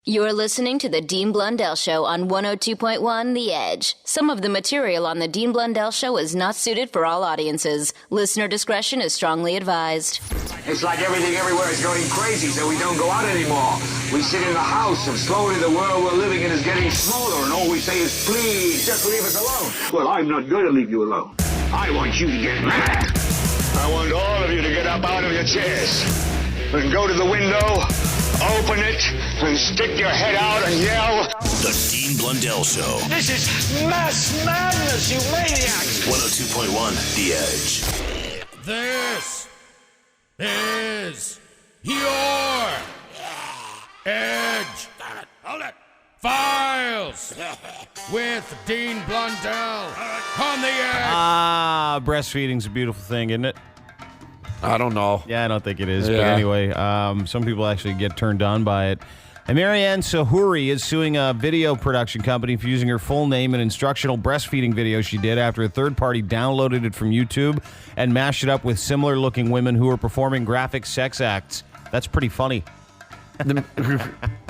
You're listening to The Dean Blundell Show on 102.1 The Edge. Some of the material on The Dean Blundell Show is not suited for all audiences. Listener discretion is strongly advised. It's like everything everywhere is going crazy, so we don't go out anymore. We sit in the house, and slowly the world we're living in is getting smaller, and all we say is, please, just leave us alone. Well, I'm not going to leave you alone. I want you to get mad. I want all of you to get up out of your chairs and go to the window, open it, and stick your head out and yell. The Dean Blundell Show. This is mass madness, you maniacs! 102.1 The Edge. This is your Edge. Hold it. Files with Dean Blundell on the Edge. Breastfeeding's a beautiful thing, isn't it? I don't know. Yeah, I don't think it is. Yeah. But anyway, some people actually get turned on by it. And Marianne Sahuri is suing a video production company for using her full name in instructional breastfeeding video she did after a third party downloaded it from YouTube and mashed it up with similar-looking women who were performing graphic sex acts. That's pretty funny.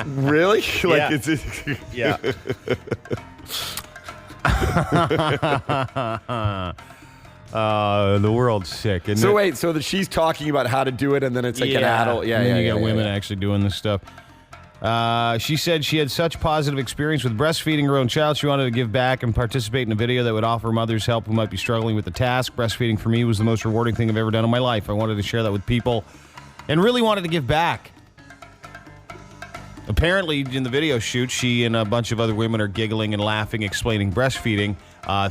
Really? Yeah. It's Yeah. The world's sick. Isn't So it? wait, so that she's talking about how to do it, and then it's like an adult. And then you got women actually doing this stuff. She said she had such positive experience with breastfeeding her own child. She wanted to give back and participate in a video that would offer mothers help who might be struggling with the task. Breastfeeding for me was the most rewarding thing I've ever done in my life. I wanted to share that with people and really wanted to give back. Apparently, in the video shoot, she and a bunch of other women are giggling and laughing, explaining breastfeeding.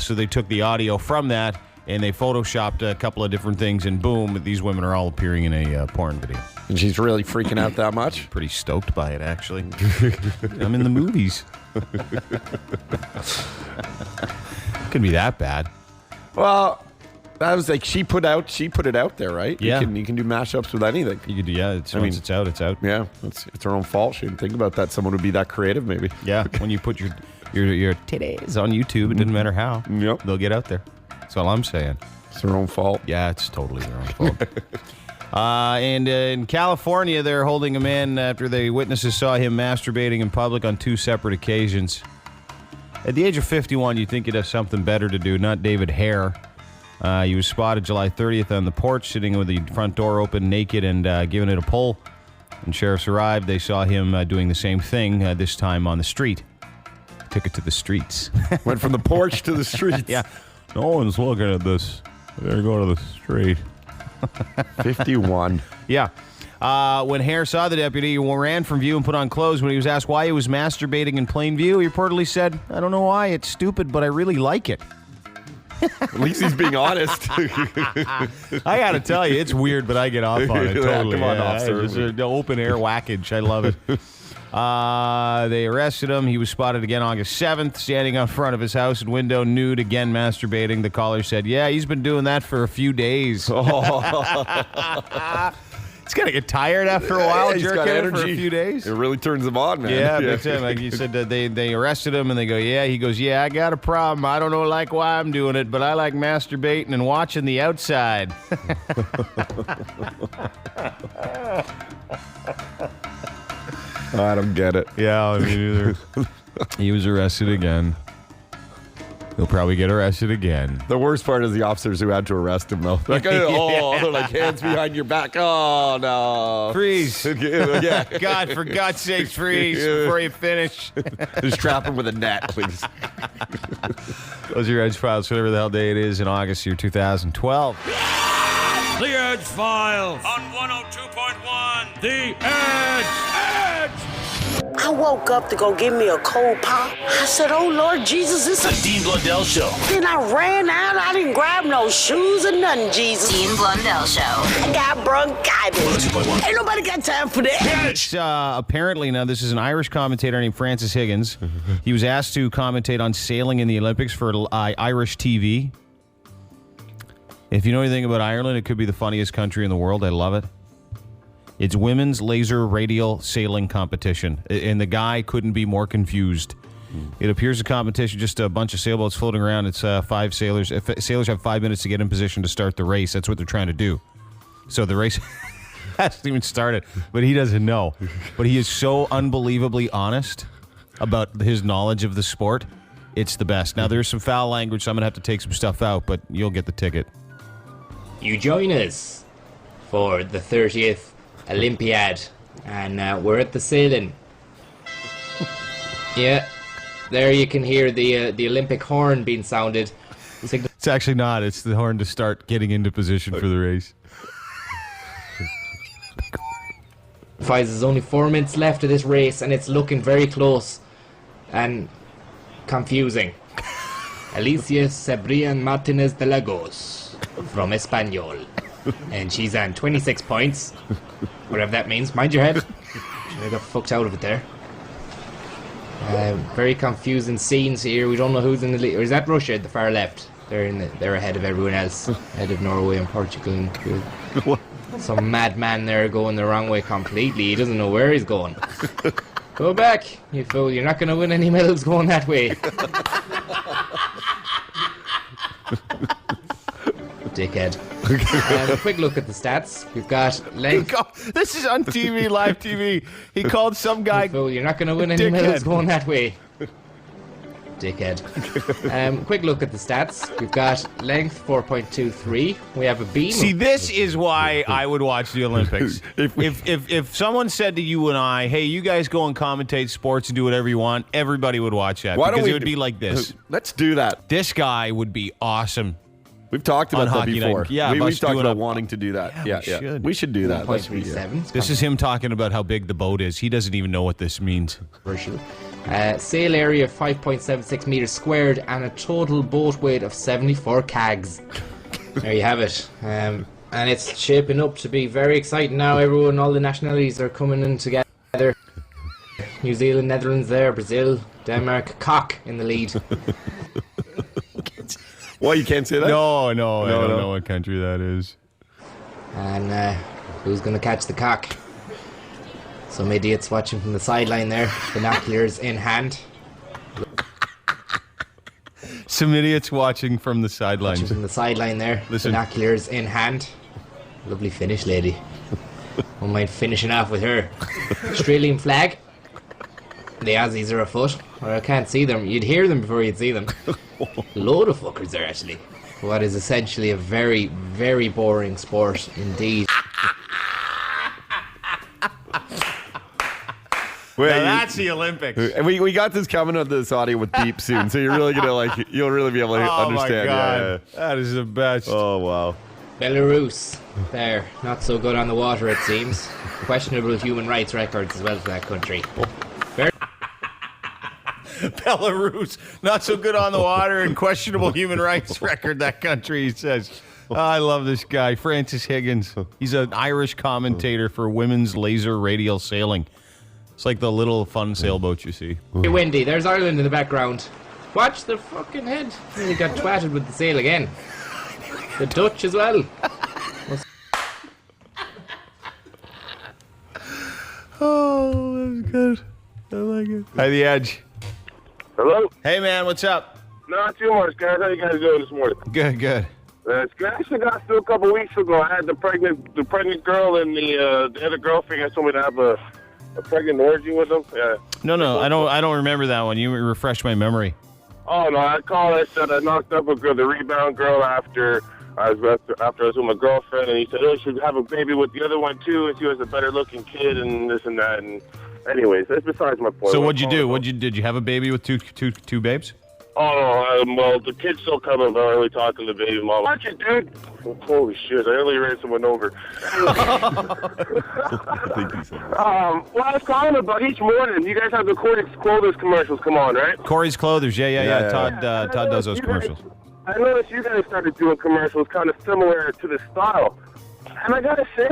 So they took the audio from that and they photoshopped a couple of different things, and boom, these women are all appearing in a porn video. And she's really freaking out that much? Pretty stoked by it, actually. I'm in the movies. Couldn't be that bad. Well, that was like she put it out there, right? Yeah. You can do mashups with anything. You could do, yeah. Once it's out, it's out. Yeah, it's her own fault. She didn't think about that. Someone would be that creative, maybe. Yeah, when you put your titties on YouTube, it doesn't matter how. Yep. They'll get out there. That's all I'm saying. It's her own fault. Yeah, it's totally their own fault. And in California, they're holding a man after the witnesses saw him masturbating in public on 2 separate occasions. At the age of 51, you'd think he'd have something better to do, not David Hare. He was spotted July 30th on the porch, sitting with the front door open, naked, and giving it a pull. When sheriffs arrived, they saw him doing the same thing, this time on the street. Took it to the streets. Went from the porch to the streets. Yeah. No one's looking at this. I better go to the street. 51. Yeah. When Hare saw the deputy, he ran from view and put on clothes. When he was asked why he was masturbating in plain view, he reportedly said, "I don't know why. It's stupid, but I really like it." At least he's being honest. I got to tell you, it's weird, but I get off on it. Totally. Come on, officer. It's the open air whackage. I love it. They arrested him. He was spotted again August 7th, standing out front of his house and window, nude, again masturbating. The caller said, "Yeah, he's been doing that for a few days." It's got to get tired after a while, jerking it for a few days. It really turns him on, man. Yeah, big time. Like you said, they arrested him, and they go, yeah. He goes, yeah, I got a problem. I don't know why I'm doing it, but I like masturbating and watching the outside. I don't get it. Yeah, I mean, either. He was arrested again. He'll probably get arrested again. The worst part is the officers who had to arrest him, though. Like, they're like, hands behind your back. Oh, no. Freeze. Yeah. God, for God's sake, freeze before you finish. Just trap him with a net, please. Those are your Edgefiles, whatever the hell day it is in August year 2012. The Edgefiles on 102.1 The Edge. I woke up to go get me a cold pop. I said, oh, Lord Jesus, it's The Dean Blundell Show. Then I ran out. I didn't grab no shoes or nothing, Jesus. Dean Blundell Show. I got bronchitis. 102.1. Ain't nobody got time for that. Apparently, now, this is an Irish commentator named Francis Higgins. He was asked to commentate on sailing in the Olympics for Irish TV. If you know anything about Ireland, it could be the funniest country in the world. I love it. It's women's laser radial sailing competition, and the guy couldn't be more confused. It appears a competition, just a bunch of sailboats floating around. It's 5 sailors. If sailors have 5 minutes to get in position to start the race, that's what they're trying to do. So the race... hasn't even started, but he doesn't know. But he is so unbelievably honest about his knowledge of the sport. It's the best. Now, there's some foul language, so I'm going to have to take some stuff out, but you'll get the ticket. You join us for the 30th Olympiad, and we're at the sailing. Yeah, there you can hear the Olympic horn being sounded. It's actually not. It's the horn to start getting into position for the race. There's only 4 minutes left of this race, and it's looking very close and confusing. Alicia Cebrian Martinez de Lagos from Espanol, and she's on 26 points, whatever that means. Mind your head. I got fucked out of it there. Very confusing scenes here. We don't know who's in the lead. Or is that Russia at the far left? They're ahead of everyone else, ahead of Norway and Portugal. And some madman there going the wrong way completely. He doesn't know where he's going. Go back, you fool. You're not going to win any medals going that way. Dickhead. A quick look at the stats. We've got length. This is on TV, live TV. He called some guy. You fool. You're not going to win any medals going that way. Dickhead. Quick look at the stats. We've got length 4.23. We have a beam. See, this is why I would watch the Olympics. If someone said to you and I, "Hey, you guys go and commentate sports and do whatever you want," everybody would watch that because it would be like this. Let's do that. This guy would be awesome. We've talked about that before. Yeah, we've talked about wanting to do that. Yeah. We should do that. 1.37. This is him talking about how big the boat is. He doesn't even know what this means. Sail area of 5.76 meters squared and a total boat weight of 74 kgs. There you have it. And it's shaping up to be very exciting now. All the nationalities are coming in together. New Zealand, Netherlands there, Brazil, Denmark, cock in the lead. Well, you can't say that? No, I don't know what country that is. And who's going to catch the cock? Some idiots watching from the sideline there, binoculars in hand. Some idiots watching from the sidelines. Watching from the sideline there, binoculars in hand. Lovely finish, lady. Won't mind finishing off with her. Australian flag. The Aussies are afoot. Or I can't see them. You'd hear them before you'd see them. Load of fuckers there, actually. What is essentially a very, very boring sport indeed. Well, that's the Olympics. We got this coming on this audio with beep soon, so you're really gonna you'll really be able to understand. My God. Yeah. That is the best. Oh wow. Belarus, there, not so good on the water it seems. Questionable human rights records as well for that country. Belarus, not so good on the water and questionable human rights record, that country, he says. Oh, I love this guy, Francis Higgins. He's an Irish commentator for women's laser radial sailing. It's like the little fun sailboat you see. Hey, Wendy, there's Ireland in the background. Watch the fucking head. He got twatted with the sail again. The Dutch as well. Oh, that's good. I like it. Hi, The Edge. Hello? Hey, man, what's up? Not too much, guys. How you guys doing this morning? Good. I actually got through a couple weeks ago. I had the pregnant girl and the other girlfriend had told me to have a pregnant orgy with them. Yeah. No, I don't remember that one. You refreshed my memory. Oh no, I called. I said I knocked up a girl, the rebound girl, after I was with my girlfriend, and he said, "Oh, you should have a baby with the other one too, and she was a better looking kid, and this and that." And anyways, that's besides my point. So what'd you do? Did you have a baby with two babes? Oh, no, well, the kid's still coming, but I'm really talking to baby mama. Watch it, dude. Holy shit, I only ran someone over. Well, I was calling about each morning. You guys have the Corey's Clothers commercials come on, right? Corey's Clothers, yeah. Todd does those commercials. I noticed you guys started doing commercials kind of similar to the style. And I gotta say,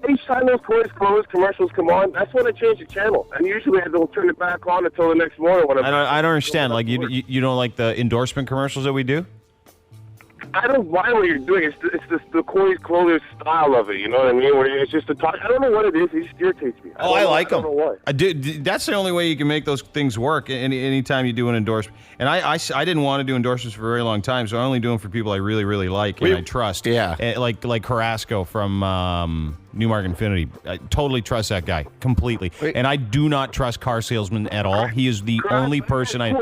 each time those Corey's Clothes commercials come on, that's when I change the channel. And usually I don't turn it back on until the next morning. When I don't understand. Like, you don't like the endorsement commercials that we do? I don't mind what you're doing. It's just the Corey Clothier style of it. You know what I mean? Where it's just a talk. I don't know what it is. It just irritates me. I like them. I don't know why. That's the only way you can make those things work. Anytime you do an endorsement, and I didn't want to do endorsements for a very long time, so I only do them for people I really, really like and I trust. Yeah. Like Carrasco from Newmark Infinity. I totally trust that guy completely, and I do not trust car salesmen at all. He is the only person I.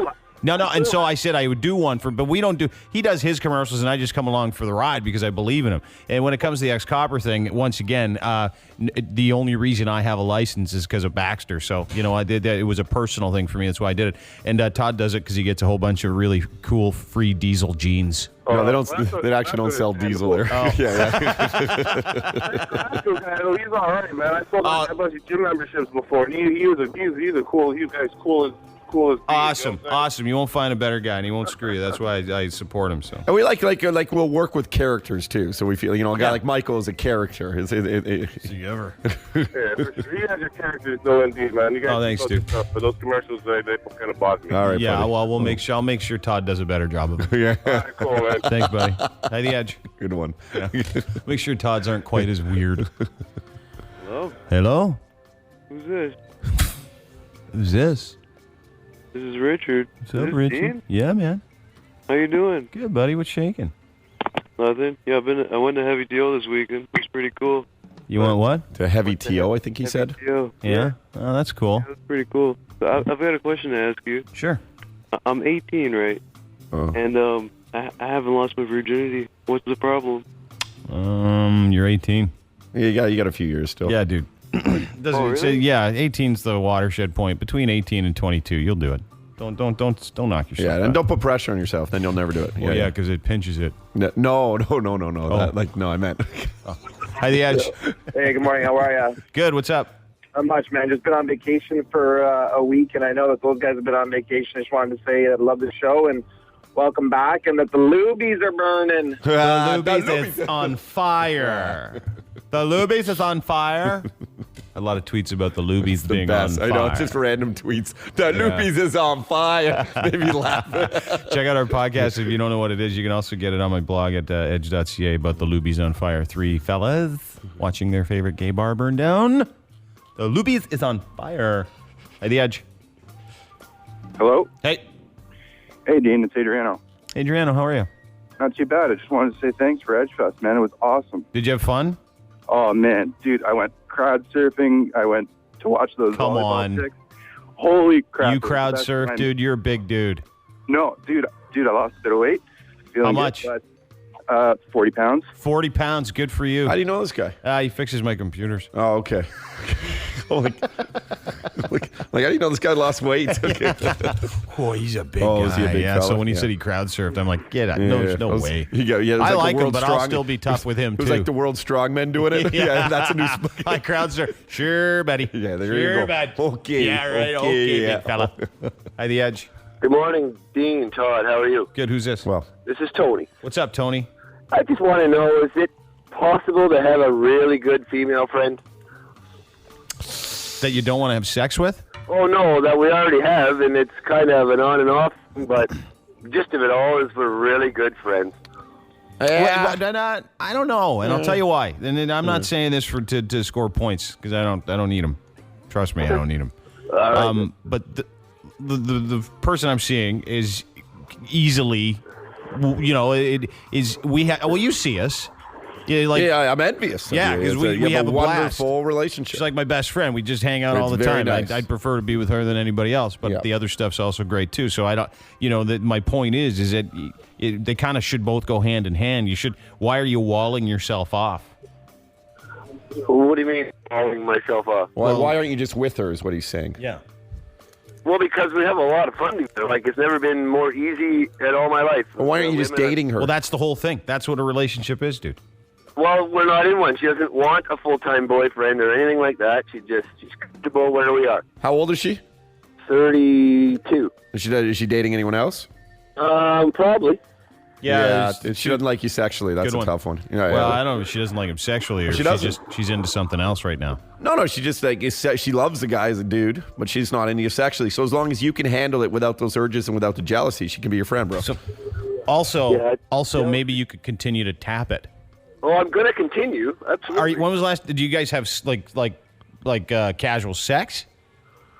No, and so I said I would do one but we don't do, he does his commercials and I just come along for the ride because I believe in him. And when it comes to the ex-copper thing, once again, the only reason I have a license is because of Baxter. So, I did that. It was a personal thing for me. That's why I did it. And Todd does it because he gets a whole bunch of really cool free diesel jeans. No, they don't. They actually don't sell diesel there. Oh. Yeah. He's all right, man. I sold a bunch of gym memberships before. And he's a cool. He's cool as Awesome. You won't find a better guy, and he won't screw you. That's why I support him. So, and we like we'll work with characters too. So we feel a guy like Michael is a character. Is he ever? Yeah, for sure. You guys are characters, though, indeed, man. You guys thanks, dude. But those commercials, they kind of bother me. All right, yeah. buddy. Well, I'll make sure Todd does a better job of it. Yeah. All right, cool, man. Thanks, buddy. Hi, the Edge. Good one. Yeah. Make sure Todd's aren't quite as weird. Hello? Hello? Who's this? Who's this? This is Richard. What's up, Richard? Dean? Yeah, man. How you doing? Good, buddy. What's shaking? Nothing. Yeah, I went to Heavy TO this weekend. It was pretty cool. You went what? To Heavy TO, I think he said. TO. Yeah? Oh, that's cool. Yeah, that's pretty cool. So I've got a question to ask you. Sure. I'm 18, right? And I haven't lost my virginity. What's the problem? You're 18. Yeah, you got a few years still. Yeah, dude. Really? Yeah, 18's the watershed point. Between 18 and 22, you'll do it. Don't knock yourself. Yeah, and don't put pressure on yourself. Then you'll never do it. Well, yeah, because it pinches it. No. Oh. I meant. Hi, the Edge. Hey, good morning. How are you? Good. What's up? Not much, man. Just been on vacation for a week, and I know that those guys have been on vacation. I just wanted to say I love the show and welcome back, and that the loobies are burning. The loobies is on fire. The loobies is on fire. A lot of tweets about the loobies being best. on fire. I know, it's just random tweets. The loobies is on fire. Made me laugh. Check out our podcast if you don't know what it is. You can also get it on my blog at edge.ca about the loobies on fire. 3 fellas watching their favorite gay bar burn down. The loobies is on fire. Hi, the Edge. Hello? Hey. Hey, Dean. It's Adriano. Adriano, how are you? Not too bad. I just wanted to say thanks for Edgefest, man. It was awesome. Did you have fun? Oh, man. Dude, I went crowd surfing. I went to watch those Come volleyball on. chicks. Holy crap. You crowd surf, dude. You're a big dude. No, dude, I lost a bit of weight. Feeling How much? Good, but, 40 pounds. 40 pounds. Good for you. How do you know this guy? He fixes my computers. Oh, okay. like, how do you know this guy lost weight? Okay. Oh, he's a big Oh, guy. is he a big yeah, fella? so when he Yeah. said he crowd surfed, I'm like, get out. No, there's no way. I like him, but I'll still be tough with him, It was too. like the world strongmen doing it. Yeah, that's a new... I crowd surf. Sure, buddy. Yeah, there sure, you go. bud. Okay. Yeah, right. Okay, yeah. big fella. Hi, the Edge. Good morning, Dean, Todd. How are you? Good. Who's this? Well, this is Tony. What's up, Tony? I just want to know, is it possible to have a really good female friend? That you don't want to have sex with? Oh, no, that we already have, and it's kind of an on and off, but gist of it all is we're really good friends. I don't know, and I'll tell you why. And then I'm not saying this to score points because I don't need them. Trust me, I don't need them. Right. But the person I'm seeing is easily, it is you see us. Yeah, I'm envious. Yeah, because we have a wonderful relationship. She's like my best friend. We just hang out all the very time. nice. I'd prefer to be with her than anybody else, but the other stuff's also great too. So I don't, that my point is that they kind of should both go hand in hand. Why are you walling yourself off? What do you mean, walling myself off? Why aren't you just with her is what he's saying. Yeah. Well, because we have a lot of fun together. Like, it's never been more easy in all my life. Well, why aren't you just dating her? Well, that's the whole thing. That's what a relationship is, dude. Well, we're not in one. She doesn't want a full-time boyfriend or anything like that. She's comfortable where we are. How old is she? 32. Is she dating anyone else? Probably. Yeah, she doesn't like you sexually. That's a tough one. Yeah, well, I don't know if she doesn't like him sexually or she's into something else right now. No, she just she loves the guy as a dude, but she's not into you sexually. So as long as you can handle it without those urges and without the jealousy, she can be your friend, bro. Also, maybe you could continue to tap it. Oh, I'm going to continue. Absolutely. When was the last? Did you guys have like casual sex?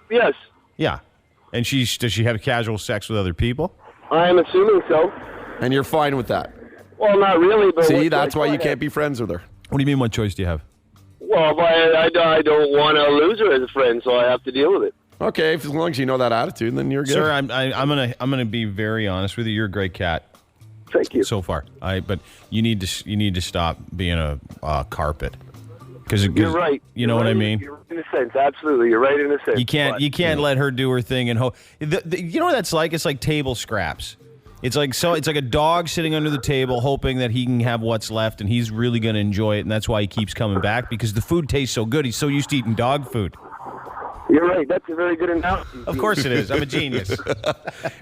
Yes. Yeah. And does she have casual sex with other people? I'm assuming so. And you're fine with that? Well, not really. But see, that's why you can't be friends with her. What do you mean? What choice do you have? Well, I don't want to lose her as a friend, so I have to deal with it. Okay, as long as you know that attitude, then you're good. Sir, I'm gonna be very honest with you. You're a great cat. Thank you. So far, but you need to stop being a carpet. Because you're right. You know what I mean? You're right in a sense. Absolutely, you're right in a sense. You can't let her do her thing and you know what that's like? It's like table scraps. It's like a dog sitting under the table hoping that he can have what's left and he's really going to enjoy it, and that's why he keeps coming back because the food tastes so good. He's so used to eating dog food. You're right. That's a very good analogy. Of course it is. I'm a genius.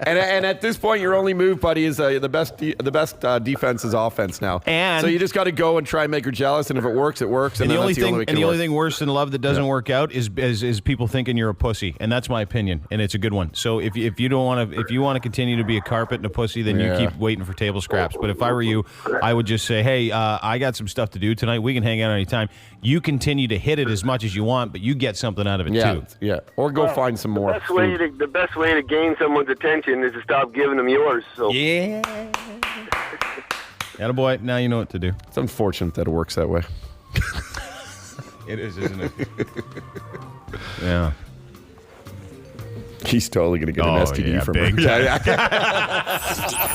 and at this point, your only move, buddy, is the best defense is offense now. And so you just got to go and try and make her jealous, and if it works, it works. And the only thing worse than love that doesn't work out is people thinking you're a pussy, and that's my opinion, and it's a good one. So if you want to continue to be a carpet and a pussy, then you keep waiting for table scraps. But if I were you, I would just say, hey, I got some stuff to do tonight. We can hang out anytime. You continue to hit it as much as you want, but you get something out of it too. Yeah, or go find some more. The best way to gain someone's attention is to stop giving them yours. So. Yeah. Attaboy, now you know what to do. It's unfortunate that it works that way. It is, isn't it? Yeah. He's totally going to get an STD from her.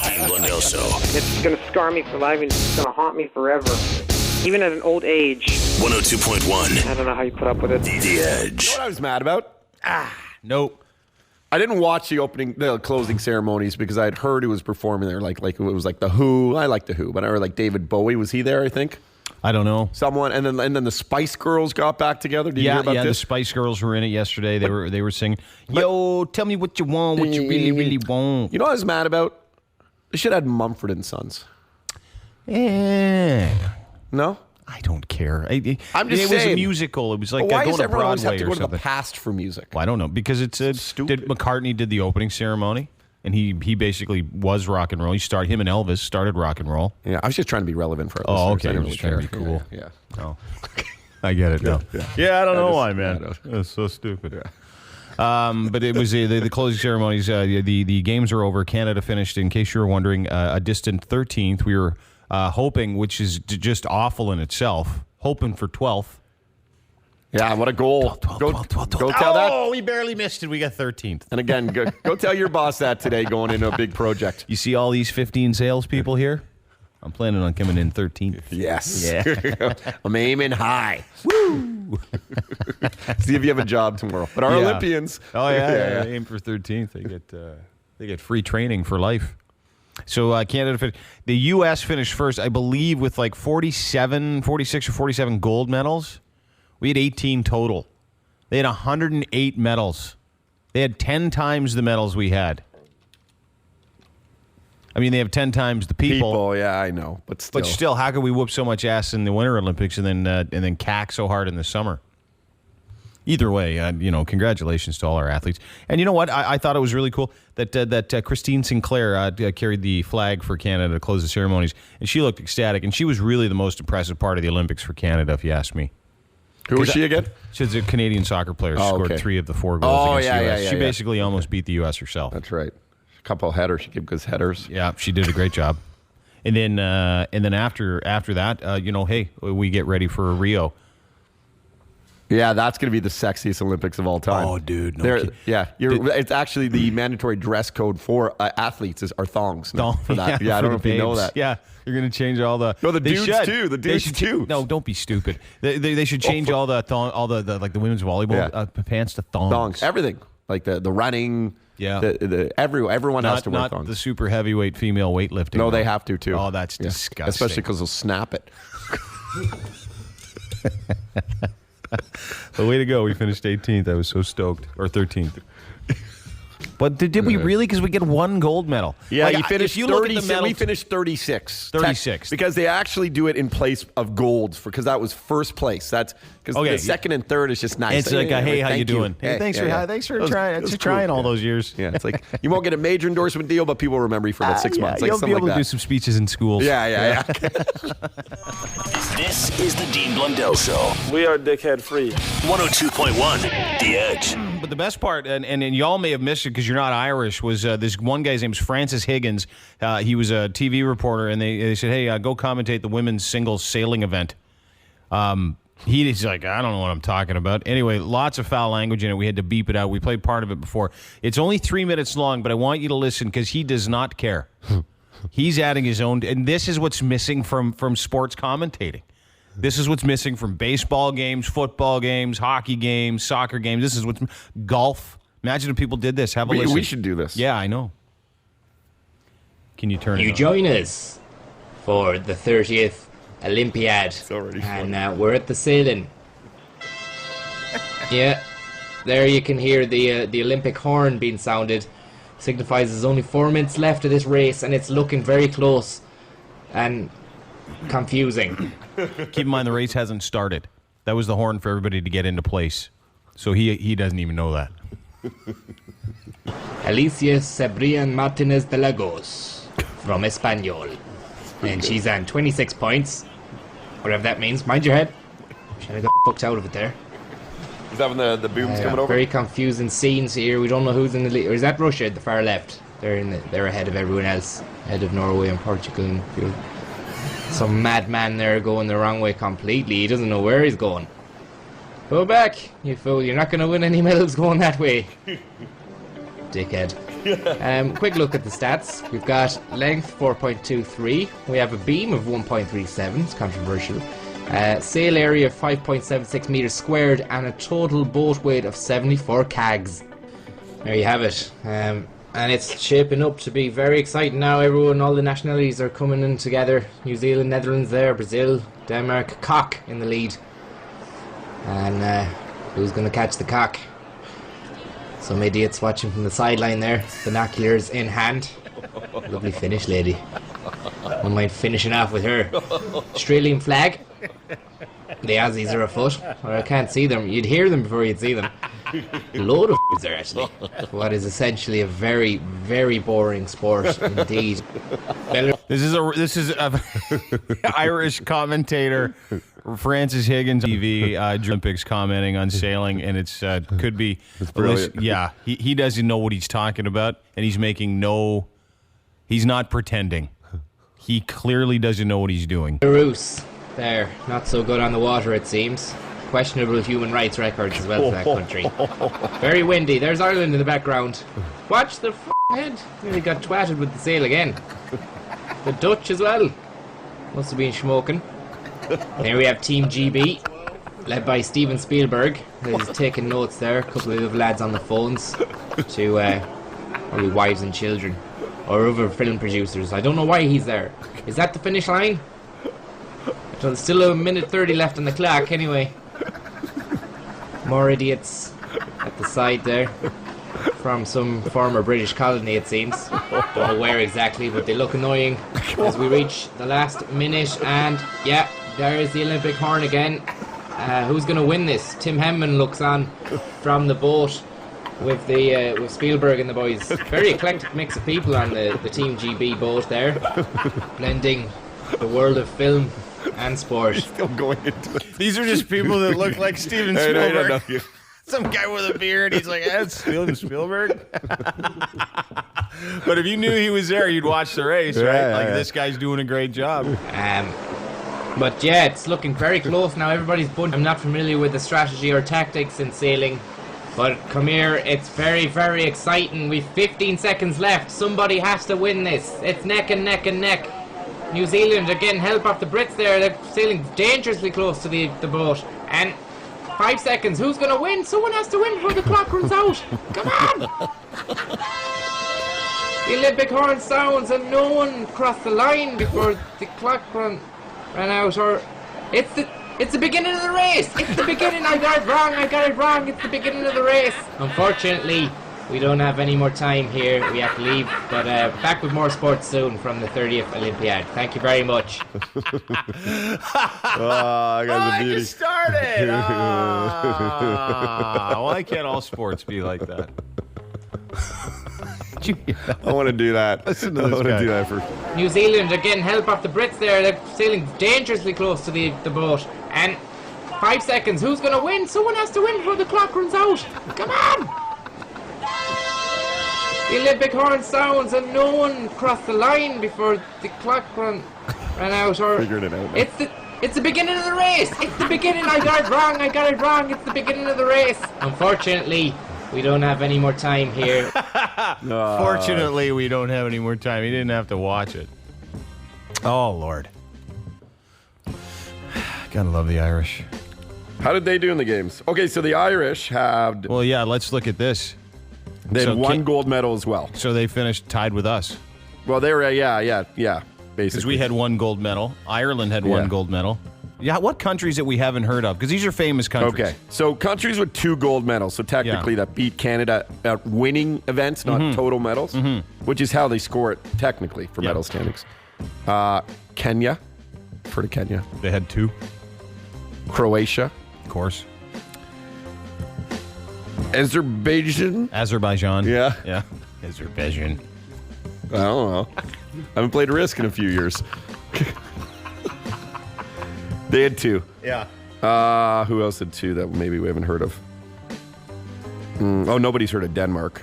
Dean Blundell Show. It's going to scar me for life, and it's going to haunt me forever. Even at an old age. 102.1. I don't know how you put up with it. The Edge. You know what I was mad about? Nope. I didn't watch the closing ceremonies because I had heard who was performing there. Like it was like The Who. I like The Who, but I heard like David Bowie. Was he there, I think? I don't know. Someone, and then the Spice Girls got back together. Did you hear about this? The Spice Girls were in it yesterday. They were singing, "Yo, tell me what you want, what you really, really want." You know what I was mad about? They should have had Mumford & Sons. Yeah. No? I don't care. I'm just saying. It was a musical. It was like why going does to everyone always Broadway have to or go to something. the past for music? Well, I don't know because it's stupid. McCartney did the opening ceremony, and he basically was rock and roll. Him and Elvis started rock and roll. Yeah, I was just trying to be relevant for our listeners. Okay. I didn't I was really trying to be cool. Yeah. Oh. I get it now. Yeah, I don't know why, man. That's so stupid. Yeah. But it was the closing ceremonies. The games are over. Canada finished, in case you were wondering, a distant 13th. We were hoping, which is just awful in itself, hoping for 12th. Yeah, what a goal. 12th. Go tell that. Oh, we barely missed it. We got 13th. And again, go tell your boss that today going into a big project. You see all these 15 salespeople here? I'm planning on coming in 13th. Yes. Yeah. I'm aiming high. Woo! See if you have a job tomorrow. But our Olympians. Oh, yeah. Aim for 13th. They get free training for life. So Canada, the U.S. finished first, I believe, with like 46 or 47 gold medals. We had 18 total. They had 108 medals. They had 10 times the medals we had. I mean, they have 10 times the people. Yeah, I know, but still, how could we whoop so much ass in the Winter Olympics and then cack so hard in the summer? Either way, congratulations to all our athletes. And you know what? I thought it was really cool that Christine Sinclair carried the flag for Canada to close the ceremonies, and she looked ecstatic. And she was really the most impressive part of the Olympics for Canada, if you ask me. Who was she again? She's a Canadian soccer player. She scored 3 of the 4 goals against the U.S. She basically almost beat the U.S. herself. That's right. A couple of headers. She gave good headers. Yeah, she did a great job. And then after that, hey, we get ready for Rio. Yeah, that's going to be the sexiest Olympics of all time. Oh, dude. It's actually the mandatory dress code for athletes are thongs for that. I don't know if you know that. Yeah, you're going to change all the... No, the dudes too. The dudes too. No, don't be stupid. They should change all the the women's volleyball pants to thongs. Thongs, everything. Like the running... Yeah, everyone has to wear thongs. Not the super heavyweight female weightlifting. No, they have to too. Oh, that's disgusting. Especially because they'll snap it. The way to go. We finished 18th. I was so stoked. Or 13th. But did we really? Because we get one gold medal. Yeah, like, you finished. if you look at the medal, we finished 36. 36. Because they actually do it in place of gold because that was first place. That's because the second and third is just nice. It's like, hey, how you doing? Hey, thanks for trying all those years. Yeah, it's like you won't get a major endorsement deal, but people will remember you for about 6 months. Like you'll be able to do some speeches in schools. Yeah. This is the Dean Blundell Show. We are dickhead free. 102.1 The Edge. But the best part, and y'all may have missed it because you're not Irish, was this one guy's name is Francis Higgins. He was a TV reporter, and they said, hey, go commentate the women's singles sailing event. He's like, I don't know what I'm talking about. Anyway, lots of foul language in it. We had to beep it out. We played part of it before. It's only 3 minutes long, but I want you to listen because he does not care. He's adding his own, and this is what's missing from sports commentating. This is what's missing from baseball games, football games, hockey games, soccer games. This is what's golf. Imagine if people did this. Have a listen. We should do this. Yeah, I know. Can you turn it on? You join us for the 30th Olympiad. It's already fun. And we're at the sailing. Yeah, there you can hear the Olympic horn being sounded. Signifies there's only 4 minutes left of this race, and it's looking very close and confusing. Keep in mind the race hasn't started. That was the horn for everybody to get into place. So he doesn't even know that. Alicia Cebrian Martinez de Lagos from Espanol. And she's on 26 points. Whatever that means. Mind your head. Should have got fucked out of it there. Is that when the boom's coming over? Very confusing scenes here. We don't know who's in the lead. Or is that Russia at the far left? They're ahead of everyone else. Ahead of Norway and Portugal. And some madman there going the wrong way completely. He doesn't know where he's going. Go back, you fool. You're not going to win any medals going that way. Dickhead. Quick look at the stats. We've got length 4.23. We have a beam of 1.37. It's controversial. Sail area of 5.76 meters squared and a total boat weight of 74 kgs. There you have it. And it's shaping up to be very exciting now. Everyone, all the nationalities are coming in together. New Zealand, Netherlands there, Brazil, Denmark, cock in the lead. And who's going to catch the cock? Some idiots watching from the sideline there, binoculars in hand. Lovely finish, lady. Wouldn't mind finishing off with her. Australian flag. The Aussies are afoot. Or I can't see them. You'd hear them before you'd see them. A load of there actually. What is essentially a very, very boring sport indeed. This is a Irish commentator, Francis Higgins, TV Olympics, commenting on sailing, and it's could be. Yeah, he doesn't know what he's talking about, and he's making he's not pretending. He clearly doesn't know what he's doing. Belarus, there, not so good on the water it seems. Questionable human rights records as well for that country. Very windy. There's Ireland in the background. Watch the head. Nearly got twatted with the sail again. The Dutch as well. Must have been smoking. There we have Team GB, led by Steven Spielberg. He's taking notes there. A couple of lads on the phones to probably wives and children or other film producers. I don't know why he's there. Is that the finish line? There's still a minute 30 left on the clock anyway. More idiots at the side there from some former British colony it seems. Don't know where exactly, but they look annoying as we reach the last minute. And yeah, there is the Olympic horn again. Who's going to win this? Tim Henman looks on from the boat with with Spielberg and the boys. Very eclectic mix of people on the Team GB boat there, blending the world of film and sport. Still going into it. These are just people that look like Steven Spielberg. Some guy with a beard. He's like, that's Steven Spielberg. But if you knew he was there, you'd watch the race, right? Like, this guy's doing a great job. But yeah, it's looking very close now. Everybody's bunched. I'm not familiar with the strategy or tactics in sailing, but come here, it's very, very exciting. We've 15 seconds left. Somebody has to win this. It's neck and neck and neck. New Zealand are getting help off the Brits there. They're sailing dangerously close to the boat. And 5 seconds. Who's going to win? Someone has to win before the clock runs out. Come on! The Olympic horn sounds and no one crossed the line before the clock ran out. Or it's the beginning of the race. It's the beginning. I got it wrong. It's the beginning of the race. Unfortunately, we don't have any more time here. We have to leave. But back with more sports soon from the 30th Olympiad. Thank you very much. I just started. Why can't all sports be like that? I want to do that. Listen to I this want to guy. do that for. New Zealand are getting help off the Brits there. They're sailing dangerously close to the boat. And 5 seconds. Who's going to win? Someone has to win before the clock runs out. Come on! The Olympic horn sounds and no one crossed the line before the clock ran out. Or Figuring it out now. It's the beginning of the race. It's the beginning. I got it wrong. It's the beginning of the race. Unfortunately, we don't have any more time here. Fortunately, we don't have any more time. He didn't have to watch it. Oh, Lord. Gotta love the Irish. How did they do in the games? Okay, so the Irish had. Well, yeah, let's look at this. They had one gold medal as well. So they finished tied with us. Well, they were, yeah, basically. Because we had one gold medal. Ireland had one gold medal. Yeah, what countries that we haven't heard of? Because these are famous countries. Okay, so countries with 2 gold medals. So technically that beat Canada at winning events, not total medals, which is how they score it technically for medal standings. Kenya. I've heard of Kenya. They had 2. Croatia. Of course. Azerbaijan. Yeah. Azerbaijan. I don't know. I haven't played Risk in a few years. They had 2. Yeah. Who else had 2 that maybe we haven't heard of? Nobody's heard of Denmark.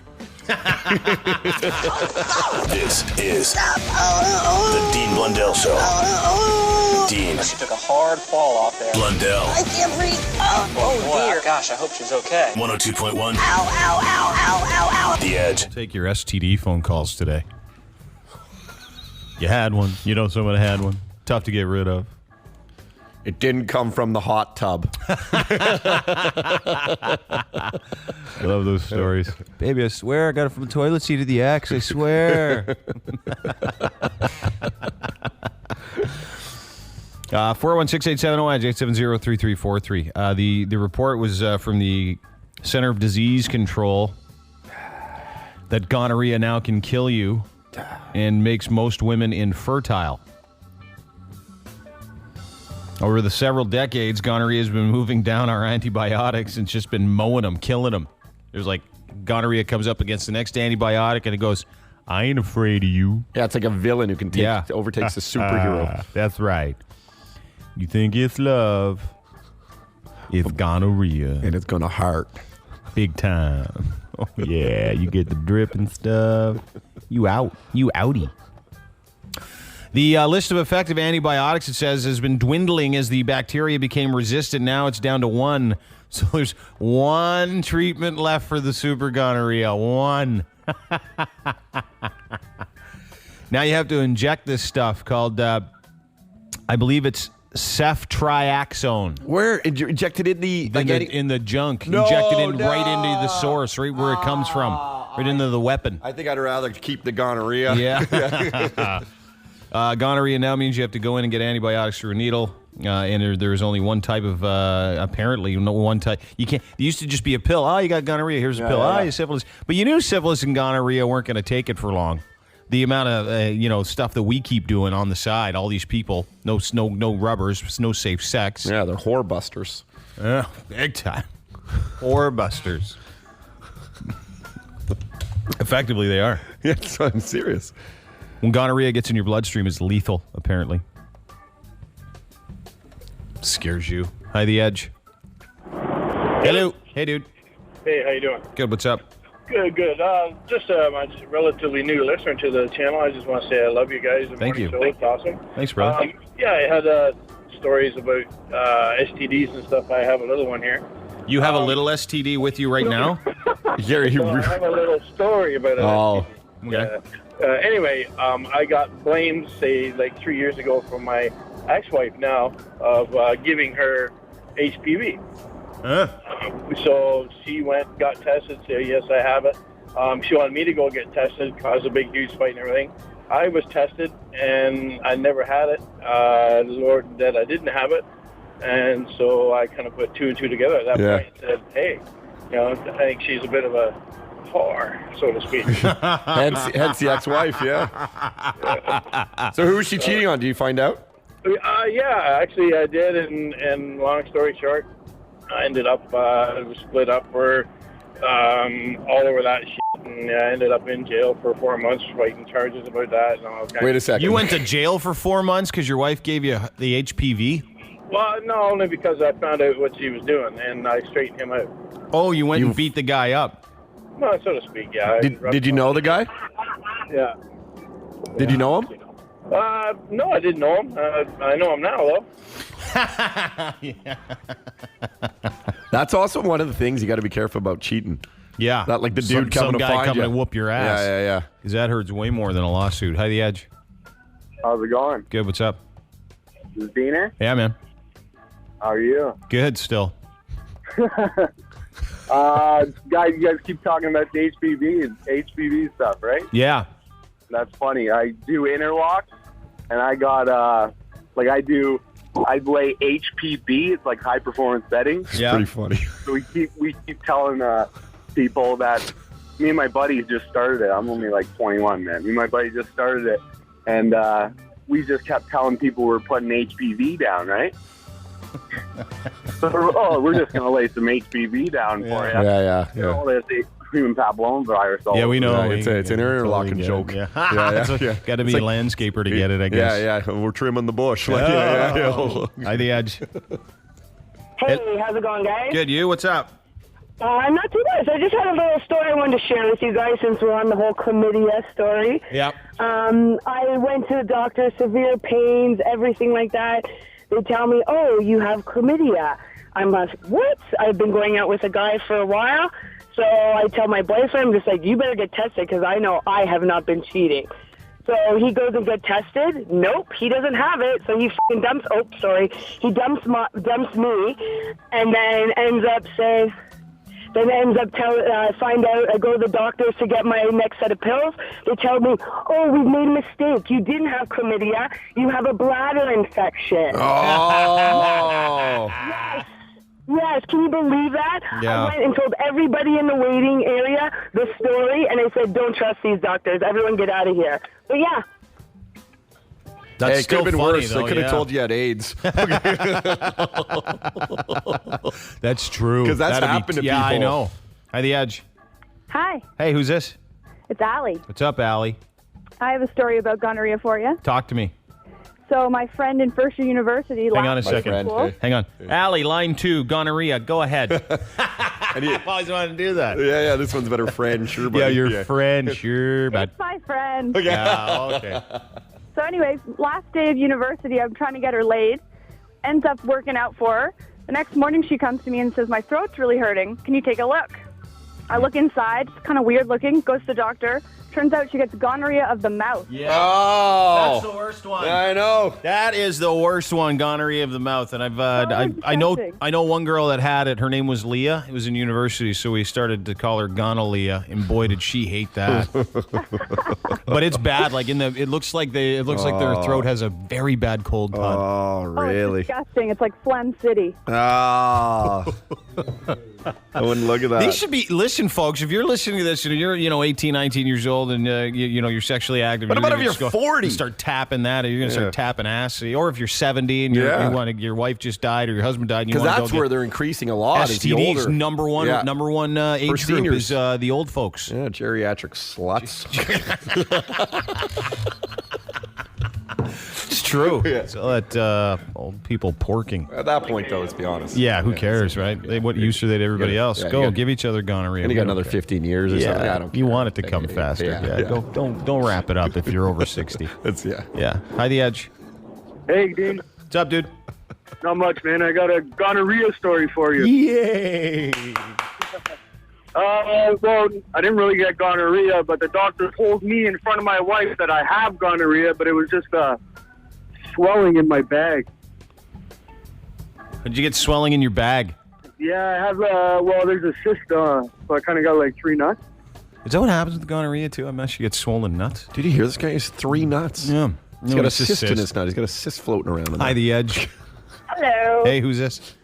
This is the Dean Blundell Show. Dean. She took a hard fall off there. Blundell. I can't breathe. Oh dear. Gosh, I hope she's okay. 102.1. Ow, ow, ow, ow, ow, ow. The Edge. Take your STD phone calls today. You had one. You know someone had one. Tough to get rid of. It didn't come from the hot tub. I love those stories. Baby, I swear I got it from the toilet seat of the ex. I swear. 416-870-EDGE, 870-3343. The report was from the Center of Disease Control that gonorrhea now can kill you and makes most women infertile. Over the several decades, gonorrhea has been moving down our antibiotics and it's just been mowing them, killing them. There's like gonorrhea comes up against the next antibiotic and it goes, I ain't afraid of you. Yeah, it's like a villain who can overtakes the superhero. That's right. You think it's love. It's gonorrhea. And it's going to hurt. Big time. Oh, yeah, you get the drip and stuff. You out. You outie. The list of effective antibiotics, it says, has been dwindling as the bacteria became resistant. Now it's down to 1. So there's 1 treatment left for the super gonorrhea. 1. Now you have to inject this stuff called, I believe it's ceftriaxone. Where? Injected in the... in the junk. No, injected right into the source, right where it comes from. Right into the weapon. I think I'd rather keep the gonorrhea. Yeah. Gonorrhea now means you have to go in and get antibiotics through a needle, and there's only one type of apparently one type. You can't. It used to just be a pill. Oh, you got gonorrhea. Here's a pill. Oh, you syphilis. But you knew syphilis and gonorrhea weren't going to take it for long. The amount of stuff that we keep doing on the side, all these people, no rubbers, no safe sex. Yeah, they're whore busters. Big time. Whore busters. Effectively, they are. Yeah, I'm serious. When gonorrhea gets in your bloodstream, it's lethal, apparently. Scares you. Hi, The Edge. Hello. Hey, dude. Hey, how you doing? Good, what's up? Good. I'm just a relatively new listener to the channel. I just want to say I love you guys. Thank you. Show. It's awesome. Thanks, brother. I had stories about STDs and stuff. I have a little one here. You have a little STD with you right now? I have a little story about it. Oh, okay. Anyway, I got blamed, say, like 3 years ago from my ex-wife now of giving her HPV. So she got tested, said, yes, I have it. She wanted me to go get tested, caused a big, huge fight and everything. I was tested, and I never had it. Lord, that I didn't have it. And so I kind of put 2 and 2 together at that point and said, hey, I think she's a bit of a whore, so to speak. hence the ex-wife, yeah. So who was she cheating on? Do you find out? Yeah, actually I did, and long story short, I ended up split up for all over that shit, and I ended up in jail for 4 months fighting charges about that and all kinds. Wait a second. You went to jail for 4 months because your wife gave you the HPV? Well, no, only because I found out what she was doing, and I straightened him out. Oh, you went and beat the guy up? Well, so to speak, yeah. Did you know the guy? Yeah. Did you know him? No, I didn't know him. I know him now, though. That's also one of the things you got to be careful about cheating. Yeah. Not like the dude coming to some guy find coming you. to whoop your ass. Yeah. Because that hurts way more than a lawsuit. Hi, The Edge. How's it going? Good, what's up? This is Dean here? Yeah, man. How are you? Good, still. Guys, you guys keep talking about the HPV stuff, right? Yeah. That's funny. I do interlocks, and I got, I lay HPB. It's like high performance settings. It's pretty funny. So we keep telling people that me and my buddies just started it. I'm only like 21, man. Me and my buddy just started it, and we just kept telling people we're putting HPV down, right? So, we're just gonna lay some HPV down for you. Yeah. You know, there's the human papillomavirus. Yeah, we know. Yeah, it's an interlocking joke. Yeah. Yeah. Got to be a landscaper to get it, I guess. Yeah. We're trimming the bush. Yeah. Hi, The Edge. Hey, how's it going, guys? Good, you? What's up? Not too bad. So I just had a little story I wanted to share with you guys since we're on the whole chlamydia story. Yep. I went to the doctor, severe pains, everything like that. They tell me, oh, you have chlamydia. I'm like, what? I've been going out with a guy for a while. So I tell my boyfriend, I'm just like, you better get tested because I know I have not been cheating. So he goes and gets tested. Nope, he doesn't have it. So he fucking dumps, he dumps me and then ends up saying, find out, I go to the doctors to get my next set of pills. They tell me, oh, we've made a mistake. You didn't have chlamydia. You have a bladder infection. Oh. Yes, can you believe that? Yeah. I went and told everybody in the waiting area the story, and I said, don't trust these doctors. Everyone get out of here. But yeah. That's it could have been funny, worse. though, They could have told you had AIDS. That's true. Because that's That'd happened to people. Yeah, I know. Hi, The Edge. Hi, Hey, who's this? it's Allie. What's up, Allie? I have a story about gonorrhea for you. Talk to me. So my friend in first year university. Hang on a last second. school- Hang on. Allie, line 2, gonorrhea. Go ahead. I've always wanted to do that. Yeah, this one's better friend. Sure, buddy. Yeah, your friend. Sure, bud. It's my friend. Yeah, okay. So anyways, last day of university, I'm trying to get her laid. Ends up working out for her. The next morning she comes to me and says, my throat's really hurting. Can you take a look? I look inside. It's kind of weird looking. Goes to the doctor. Turns out she gets gonorrhea of the mouth. Yeah. Oh. That's the worst one. I know. That is the worst one, gonorrhea of the mouth. And I know one girl that had it. Her name was Leah. It was in university, so we started to call her Gonorrhea, and boy, did she hate that. But it's bad. Like it looks like their throat has a very bad cold pod. Oh, really? It's disgusting. It's like Phlegm City. Oh. I wouldn't look at that. They should be, listen, folks, if you're listening to this and you're, 18, 19 years old and, you're sexually active. What about if you're 40? Start tapping that, or you're going to start tapping ass. Or if you're 70 and your wife just died or your husband died. Because that's where they're increasing a lot. STDs, number one age group is the old folks. Yeah, geriatric sluts. It's true. So that old people porking. At that point, though, let's be honest. Yeah, who cares, right? What use are they to everybody else? Go give each other gonorrhea. And you got another 15 years or something. I don't care. You want it to come faster. Yeah. Don't wrap it up if you're over 60. Yeah. Hi, The Edge. Hey, Dean. What's up, dude? Not much, man. I got a gonorrhea story for you. Yay! Well, I didn't really get gonorrhea, but the doctor told me in front of my wife that I have gonorrhea, but it was just swelling in my bag. Did you get swelling in your bag? Yeah, I have, there's a cyst, so I kind of got like 3 nuts. Is that what happens with gonorrhea, too? I mean, you get swollen nuts. Did you hear this guy? He has 3 nuts. Yeah. He's got a cyst in his nut. He's got a cyst floating around. Hi, The Edge. Hello. Hey, who's this?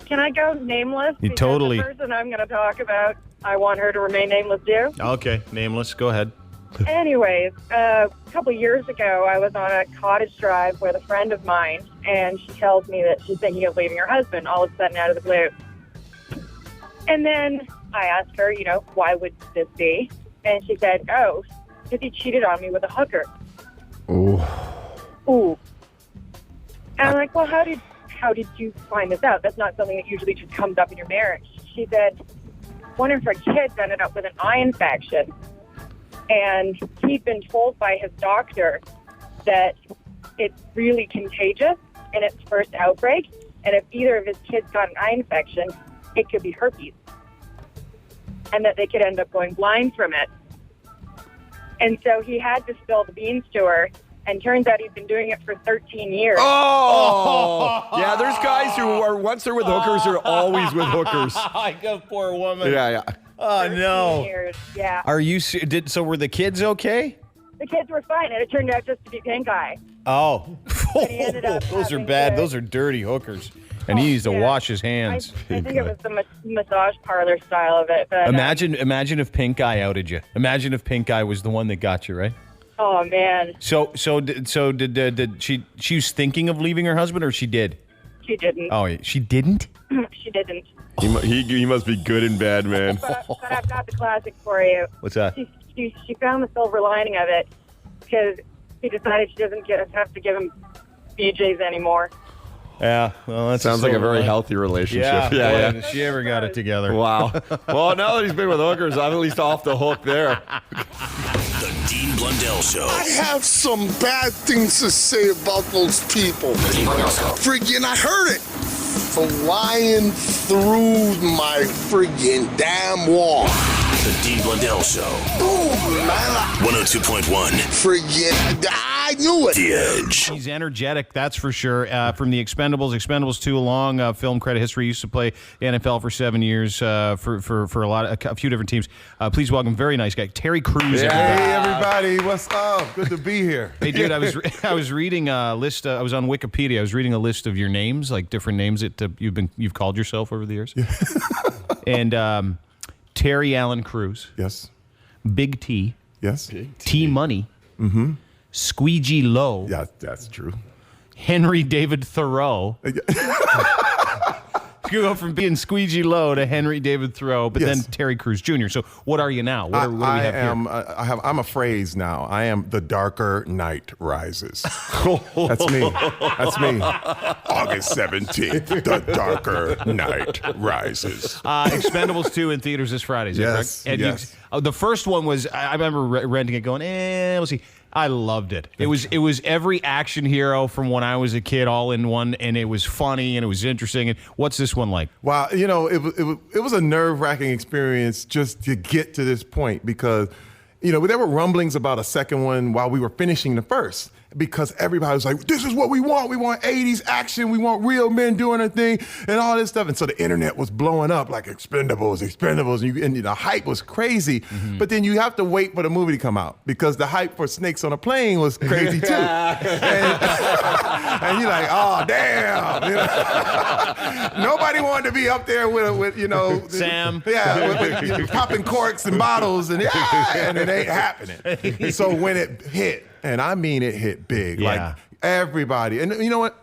Can I go nameless? You Because totally. the person I'm going to talk about I want her to remain nameless too. Okay, nameless. Go ahead. Anyways, a couple years ago, I was on a cottage drive with a friend of mine, and she tells me that she's thinking of leaving her husband all of a sudden out of the blue. And then I asked her, why would this be? And she said, oh, because he cheated on me with a hooker. Ooh. And I'm like, well, how did you find this out? That's not something that usually just comes up in your marriage. She said, one of her kids ended up with an eye infection. And he'd been told by his doctor that it's really contagious in its first outbreak. And if either of his kids got an eye infection, it could be herpes. And that they could end up going blind from it. And so he had to spill the beans to her. And turns out he'd been doing it for 13 years. Oh! Yeah, there's guys who are, once they're with hookers, are always with hookers. Poor woman. Yeah. Oh, no. Years, yeah. Are you, so were the kids okay? The kids were fine, and it turned out just to be pink eye. Oh. He ended up Those are bad. Those are dirty hookers. And he needs to wash his hands. I think it was the massage parlor style of it. But, Imagine if Pink Eye outed you. Imagine if Pink Eye was the one that got you, right? Oh, man. So did she was thinking of leaving her husband, or she did? She didn't. Oh, she didn't? She didn't. He must be good in bed, man. But I've got the classic for you. What's that? She found the silver lining of it because she decided she doesn't have to give him BJ's anymore. Yeah, well, that sounds like a very healthy relationship. Yeah. If she ever got it together. Wow. Well, now that he's been with hookers, I'm at least off the hook there. The Dean Blundell Show. I have some bad things to say about those people. The Dean Blundell Show. Friggin', I heard it. Flying through my friggin' damn wall. The Dean Blundell Show. Boom, man. 102.1. Friggin', I knew it. The Edge. He's energetic, that's for sure. From the Expendables 2, a long film credit history. He used to play the NFL for 7 years for a few different teams. Please welcome, very nice guy, Terry Crews. Hey, everybody, what's up? Good to be here. Hey, dude, I was reading a list. I was on Wikipedia. I was reading a list of your names, like different names that you've called yourself over the years. And Terry Allen Crews. Yes. Big T. Yes. T Money. Mm-hmm. Squeegee Low. Yeah, that's true. Henry David Thoreau. You go from being Squeegee Low to Henry David Thoreau, but then Terry Crews Jr. So what are you now? What do we have here? I'm a phrase now. I am the darker night rises. That's me. That's me. August 17th, the darker night rises. Expendables 2 in theaters this Friday. Is that correct? And yes. The first one was, I remember renting it going, we'll see. I loved it. It was every action hero from when I was a kid all in one, and it was funny and it was interesting. And what's this one like? Wow, it was a nerve-wracking experience just to get to this point because, there were rumblings about a second one while we were finishing the first. Because everybody was like, this is what we want. We want 80s action. We want real men doing a thing and all this stuff. And so the internet was blowing up like Expendables. And the hype was crazy. Mm-hmm. But then you have to wait for the movie to come out because the hype for Snakes on a Plane was crazy too. and you're like, oh, damn. Nobody wanted to be up there with Sam. Yeah, with popping corks and bottles and it ain't happening. So when it hit, and I mean it hit big, like everybody. And you know what?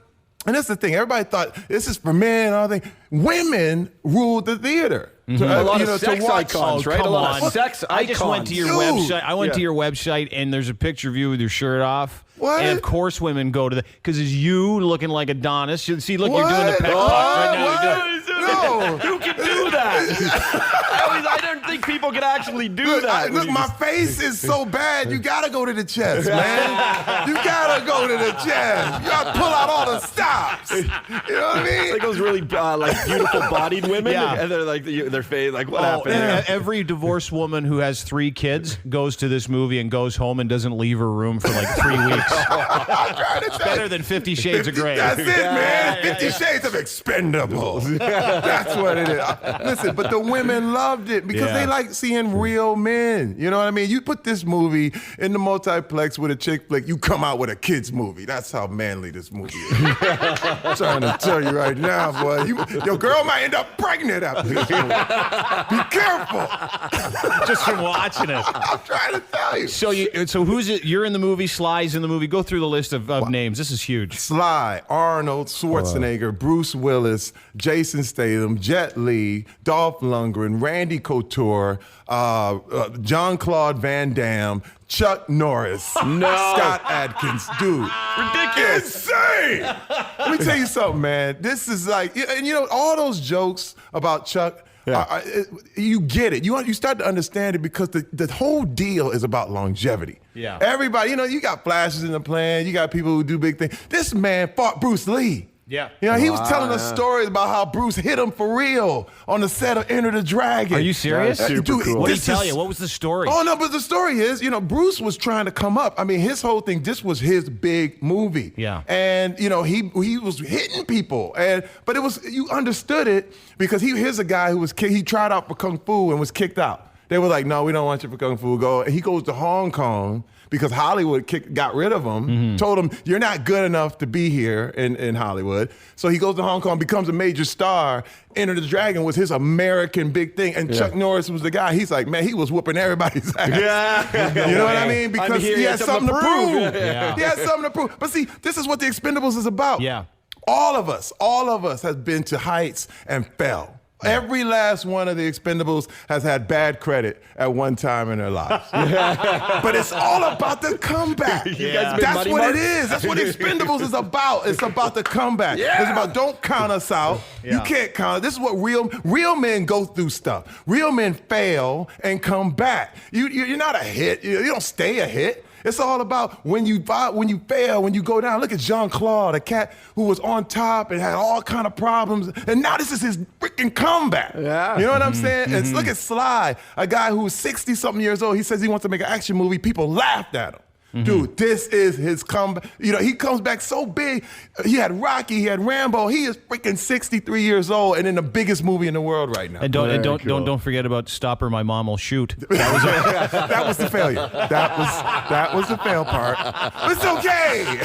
And that's the thing. Everybody thought this is for men and all that. Women ruled the theater. Mm-hmm. A lot of sex icons, right? Come a lot of sex icons. I just went to your website. I went to your website, and there's a picture of you with your shirt off. What? And of course, women go to because it's you looking like Adonis. See, look, you're doing the pep talk right now. No. Who can do that? I don't think people can actually do that. Look, my face is so bad. You gotta go to the chest, man. You gotta go to the chest. You gotta pull out all the stops. You know what I mean? It's like those really beautiful bodied women, and they're like their face. Like what happened? Every divorced woman who has 3 kids goes to this movie and goes home and doesn't leave her room for like 3 weeks. It's better than 50 Shades of Grey. That's it, man. 50 Shades of Expendables. That's what it is. Listen, but the women loved it because they like like seeing real men. You know what I mean? You put this movie in the multiplex with a chick flick, you come out with a kid's movie. That's how manly this movie is. I'm trying to tell you right now, boy. Your girl might end up pregnant after this movie. Be careful. Just from watching it. I'm trying to tell you. So who's it? You're in the movie. Sly's in the movie. Go through the list of names. This is huge. Sly, Arnold Schwarzenegger, Bruce Willis, Jason Statham, Jet Li, Dolph Lundgren, Randy Couture, Jean-Claude Van Damme, Chuck Norris, Scott Adkins. Dude. Ridiculous. Insane. Let me tell you something, man. This is like, and you know, all those jokes about Chuck, you get it. You start to understand it because the whole deal is about longevity. Yeah. Everybody, you know, you got flashes in the plan. You got people who do big things. This man fought Bruce Lee. Yeah. You know, he was telling us stories about how Bruce hit him for real on the set of Enter the Dragon. Are you serious? Dude, What did he tell you? What was the story? Oh, no, but the story is, you know, Bruce was trying to come up. I mean, his whole thing, this was his big movie. Yeah. And, you know, he was hitting people. But it was, you understood it because here's a guy who he tried out for Kung Fu and was kicked out. They were like, no, we don't want you for Kung Fu. Go. And he goes to Hong Kong because Hollywood got rid of him, told him, you're not good enough to be here in Hollywood. So he goes to Hong Kong, becomes a major star. Enter the Dragon was his American big thing. And Chuck Norris was the guy. He's like, man, he was whooping everybody's ass. Yeah. You know what I mean? Because he had something to prove. Yeah. He had something to prove. But see, this is what the Expendables is about. Yeah. All of us has been to heights and fell. Every last one of the Expendables has had bad credit at one time in their lives. But it's all about the comeback. That's what it is. That's what Expendables is about. It's about the comeback. Yeah. It's about don't count us out. Yeah. You can't count. This is what real men go through stuff. Real men fail and come back. You're not a hit. You don't stay a hit. It's all about when you fail, when you go down. Look at Jean-Claude, a cat who was on top and had all kind of problems. And now this is his freaking comeback. Yeah. You know what I'm saying? And look at Sly, a guy who's 60-something years old. He says he wants to make an action movie. People laughed at him. Dude, this is his comeback. You know, he comes back so big. He had Rocky, he had Rambo. He is freaking 63 years old and in the biggest movie in the world right now. And don't forget about Stop or My Mom Will Shoot. That was the failure. That was the fail part. It's okay.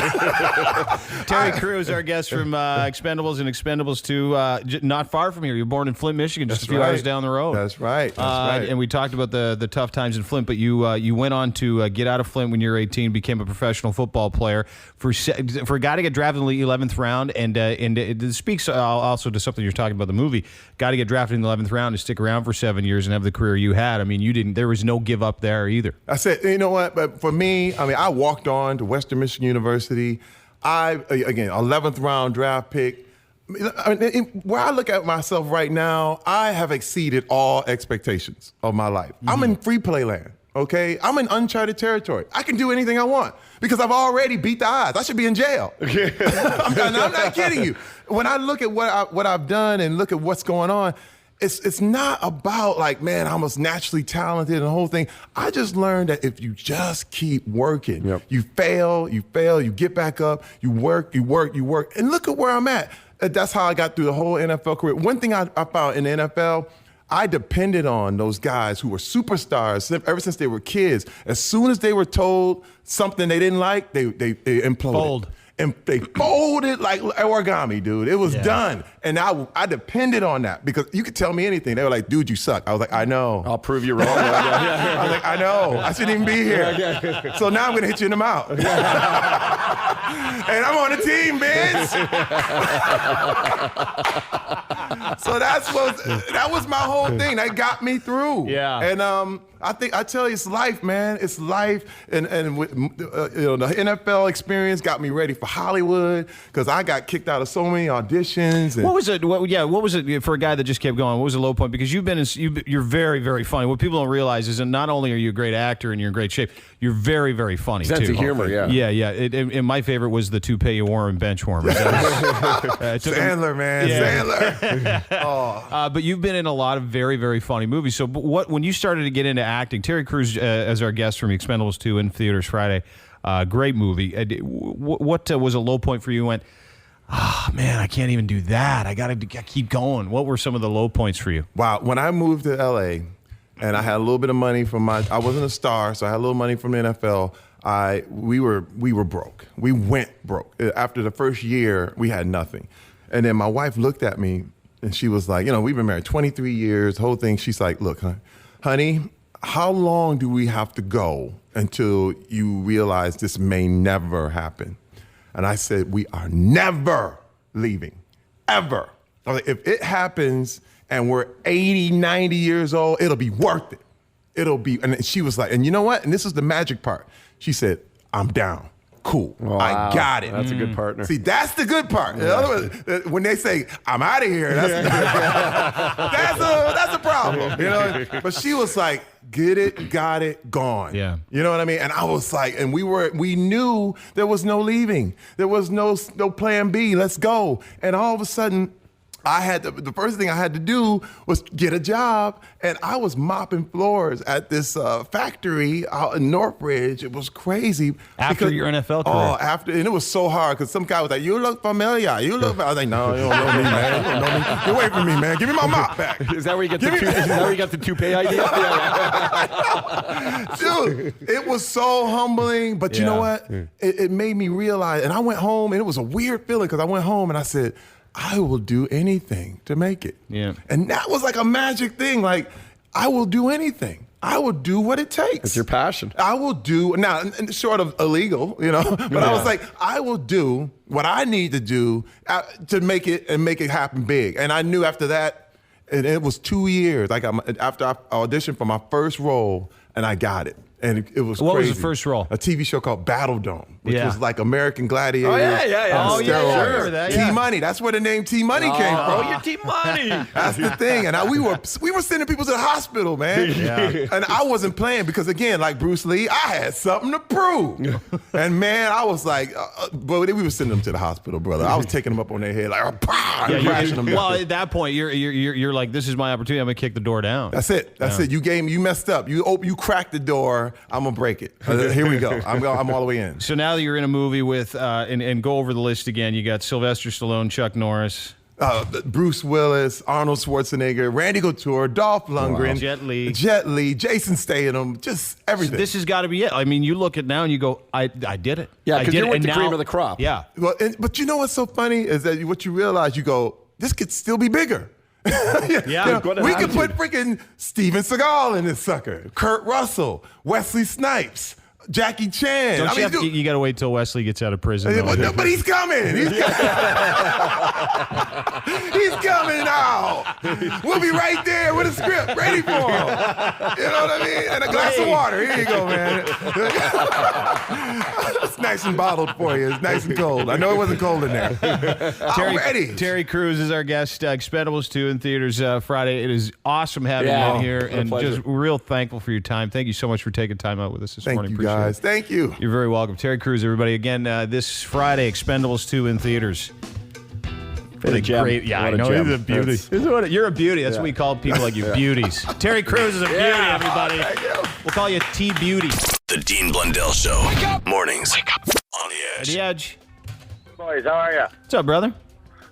Terry Crews, our guest from Expendables and Expendables 2, not far from here. You're born in Flint, Michigan, just a few hours down the road. That's right. And we talked about the tough times in Flint, but you went on to get out of Flint when you were 18, became a professional football player. For a guy to get drafted in the 11th round, and it speaks also to something you're talking about the movie. Guy to get drafted in the 11th round to stick around for 7 years and have the career you had. I mean, there was no give up there either. I said, you know what? But for me, I mean, I walked on to Western Michigan University. Again, 11th round draft pick. I mean, where I look at myself right now, I have exceeded all expectations of my life. I'm in free play land. Okay, I'm in uncharted territory. I can do anything I want because I've already beat the odds. I should be in jail. I'm not kidding you. When I look at what I've done and look at what's going on, it's not about like, man, I was naturally talented and the whole thing. I just learned that if you just keep working, you fail, you get back up, you work, and look at where I'm at. That's how I got through the whole NFL career. One thing I found in the NFL, I depended on those guys who were superstars ever since they were kids. As soon as they were told something they didn't like, they imploded. And they folded like origami, dude. It was done. And I depended on that because you could tell me anything. They were like, dude, you suck. I was like, I know. I'll prove you wrong. I was like, I know. I shouldn't even be here. So now I'm going to hit you in the mouth. And I'm on the team, bitch. So that was my whole thing. That got me through. Yeah. And I tell you, it's life, man. It's life. And with, the NFL experience got me ready for Hollywood because I got kicked out of so many auditions. And what was it? What was it for a guy that just kept going? What was the low point? Because you're very, very funny. What people don't realize is that not only are you a great actor and you're in great shape, you're very, very funny Sense too. of humor, yeah. Yeah. And my favorite was the toupee you wore in Benchwarmers. Sandler, man. Sandler. But you've been in a lot of very, very funny movies. So when you started to get into acting, Terry Crews as our guest from Expendables 2 in theaters Friday, great movie. What was a low point for you? You went, man, I can't even do that. I got to keep going. What were some of the low points for you? Wow. When I moved to L.A., and I had a little bit of money from I wasn't a star, so I had a little money from the NFL. We were broke. We went broke. After the first year, we had nothing. And then my wife looked at me and she was like, we've been married 23 years, the whole thing. She's like, look, honey, how long do we have to go until you realize this may never happen? And I said, we are never leaving, ever. I was like, if it happens and we're 80, 90 years old, it'll be worth it. It'll be, and she was like, and you know what? And this is the magic part. She said, I'm down. Cool. Wow. I got it. That's a good partner. See, that's the good part. In other words, when they say, I'm out of here, that's a problem. But she was like, get it, got it, gone. Yeah. You know what I mean? And I was like, and we knew there was no leaving. There was no plan B. Let's go. And all of a sudden, the first thing I had to do was get a job, and I was mopping floors at this factory out in Northridge. It was crazy. After your NFL career? And it was so hard because some guy was like, "You look familiar. I was like, "No, you don't know me, man. You don't know me. Get away from me, man. Give me my mop back." Is that where you get the toupee idea? Dude, it was so humbling, but you know what? It made me realize, and I went home, and it was a weird feeling because I went home and I said, I will do anything to make it. Yeah. And that was like a magic thing. Like, I will do anything. I will do what it takes. It's your passion. I will do, now, short of illegal, but I was like, I will do what I need to do to make it happen big. And I knew after that, and it was 2 years, like after I auditioned for my first role, and I got it. And it was What crazy. was the first role? A TV show called Battle Dome, which was like American Gladiator. Oh, yeah. Oh, yeah, I remember that, yeah. T-Money. That's where the name T-Money came from. Oh, you're T-Money. That's the thing. And we were sending people to the hospital, man. Yeah. And I wasn't playing because, again, like Bruce Lee, I had something to prove. And, man, I was like, but we were sending them to the hospital, brother. I was taking them up on their head, like, crashing them down. Well, at that point, you're like, this is my opportunity. I'm going to kick the door down. That's it. That's it. You messed up. You cracked the door. I'm going to break it. Here we go. I'm all the way in. So now that you're in a movie with, and go over the list again, you got Sylvester Stallone, Chuck Norris, Bruce Willis, Arnold Schwarzenegger, Randy Couture, Dolph Lundgren, Jet Li, Jason Statham, just everything. So this has got to be it. I mean, you look at now and you go, I did it. Yeah, because you're with the now, cream of the crop. Yeah. Well, but you know what's so funny is that what you realize, you go, this could still be bigger. Yeah. We could put freaking Steven Seagal in this sucker, Kurt Russell, Wesley Snipes, Jackie Chan. You got to wait till Wesley gets out of prison. But he's coming. He's coming out. We'll be right there with a script ready for him. You know what I mean? And a glass of water. Here you go, man. It's nice and bottled for you. It's nice and cold. I know it wasn't cold in there. I'm ready. Terry Crews is our guest. Expendables 2 in theaters Friday. It is awesome having you in here, and just real thankful for your time. Thank you so much for taking time out with us this morning. Thank you, guys. Thank you. You're very welcome. Terry Crews, everybody. Again, this Friday, Expendables 2 in theaters. What a gem. Great, yeah, what I know. Gem. He's a beauty. You're a beauty. That's what we call people like you, beauties. Terry Crews is a beauty, everybody. We'll call you T-Beauty. The Dean Blundell Show. Wake up. Mornings. Wake up. On the Edge. The Edge. Boys, how are you? What's up, brother?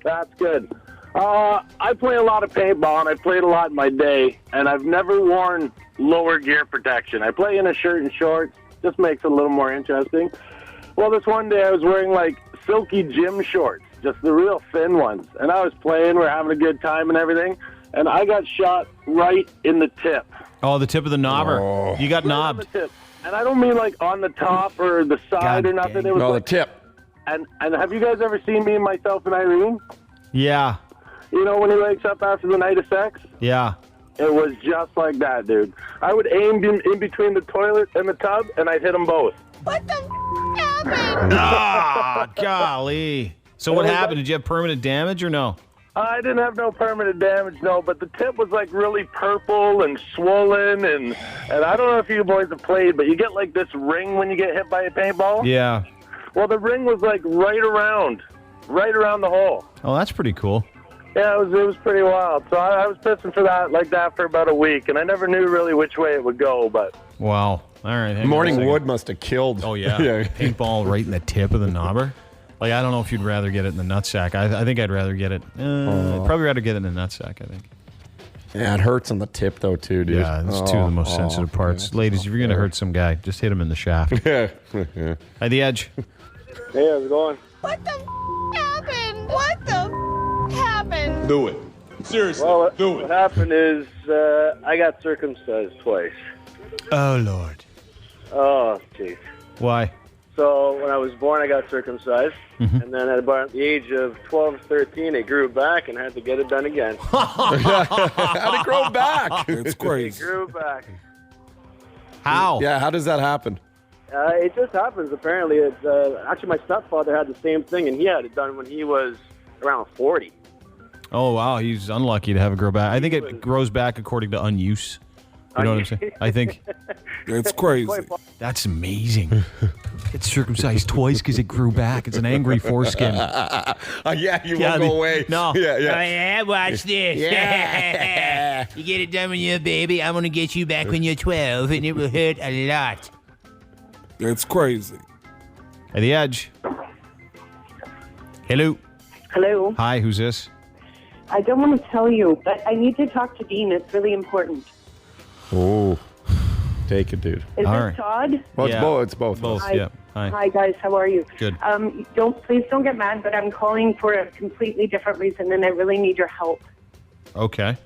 That's good. I play a lot of paintball, and I played a lot in my day, and I've never worn lower gear protection. I play in a shirt and shorts. Just makes it a little more interesting. Well, this one day I was wearing, like, silky gym shorts, just the real thin ones. And I was playing, we're having a good time and everything, and I got shot right in the tip. Oh, the tip of the knobber. Oh. You got knobbed. On the tip. And I don't mean, like, on the top or the side or nothing. It was the tip. And have you guys ever seen Me, Myself, and Irene? Yeah. You know when he wakes up after the night of sex? Yeah. It was just like that, dude. I would aim in between the toilet and the tub, and I'd hit them both. What the happened? Ah, golly. So what happened? Did you have permanent damage or no? I didn't have no permanent damage, no, but the tip was like really purple and swollen, and I don't know if you boys have played, but you get like this ring when you get hit by a paintball. Yeah. Well, the ring was like right around the hole. Oh, that's pretty cool. Yeah, it was pretty wild. So I was pissing for that for about a week, and I never knew really which way it would go, but... Wow. All right. Morning wood must have killed. Oh, yeah. Paintball right in the tip of the knobber. Like, I don't know if you'd rather get it in the nutsack. I think I'd rather get it... probably rather get it in the nutsack, I think. Yeah, it hurts on the tip, though, too, dude. Yeah, it's two of the most sensitive parts. Ladies, if you're going to hurt some guy, just hit him in the shaft. Hi, The Edge. Hey, how's it going? What the happened? What the happened? Do it. Seriously, do it. What happened is I got circumcised twice. Oh, Lord. Oh, jeez. Why? So when I was born, I got circumcised. Mhm. And then at about the age of 12, 13, it grew back and had to get it done again. How'd it grow back? It's crazy. It grew back. How? Yeah, how does that happen? It just happens, apparently. It's actually, my stepfather had the same thing, and he had it done when he was around 40. Oh, wow. He's unlucky to have it grow back. I think it grows back according to unuse. You know what I'm saying? I think. It's crazy. That's amazing. Get circumcised twice because it grew back. It's an angry foreskin. Yeah, you won't go away. No. Yeah, yeah. Oh, yeah, watch this. Yeah. You get it done when you're a baby. I'm going to get you back when you're 12, and it will hurt a lot. It's crazy. Hey, The Edge. Hello. Hello. Hi, who's this? I don't want to tell you, but I need to talk to Dean. It's really important. Oh, take it, dude. Is this Todd? Well, it's both. Both, Hi. yeah. Hi. Hi, guys. How are you? Good. Please don't get mad, but I'm calling for a completely different reason, and I really need your help. Okay.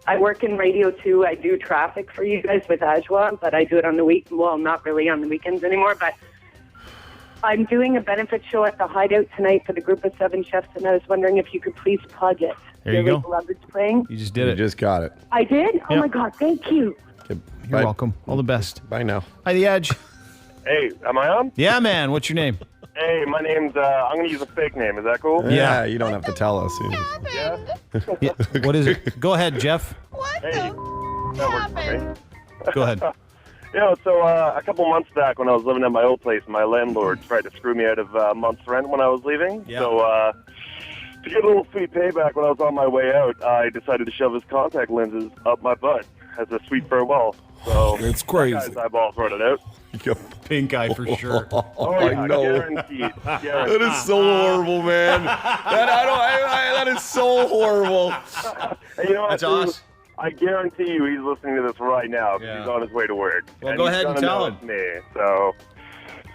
I work in radio, too. I do traffic for you guys with Ajwa, but I do it on the week. Well, not really on the weekends anymore, but I'm doing a benefit show at the Hideout tonight for the group of 7 chefs, and I was wondering if you could please plug it. There you Billy go. Beloved's playing. You just did it. You just got it. I did? Oh, Yep. my God. Thank you. You're welcome. All the best. Bye now. Hi, The Edge. Hey, am I on? Yeah, man. What's your name? Hey, my name's, I'm going to use a fake name. Is that cool? Yeah, you don't have to tell us. Yeah? Yeah. What is it? Go ahead, Jeff. Hey, that works for me. Go ahead. So a couple months back when I was living at my old place, my landlord tried to screw me out of a month's rent when I was leaving. Yeah. So to get a little sweet payback when I was on my way out, I decided to shove his contact lenses up my butt as a sweet farewell. So it's crazy. That guy's eyeballs running out. Pink eye for sure. Oh, yeah, I know. guaranteed. That is so horrible, man. That is so horrible. And you know what, That's too? awesome. I guarantee you he's listening to this right now because he's on his way to work. Well, go ahead and he's gonna tell know it's me. So,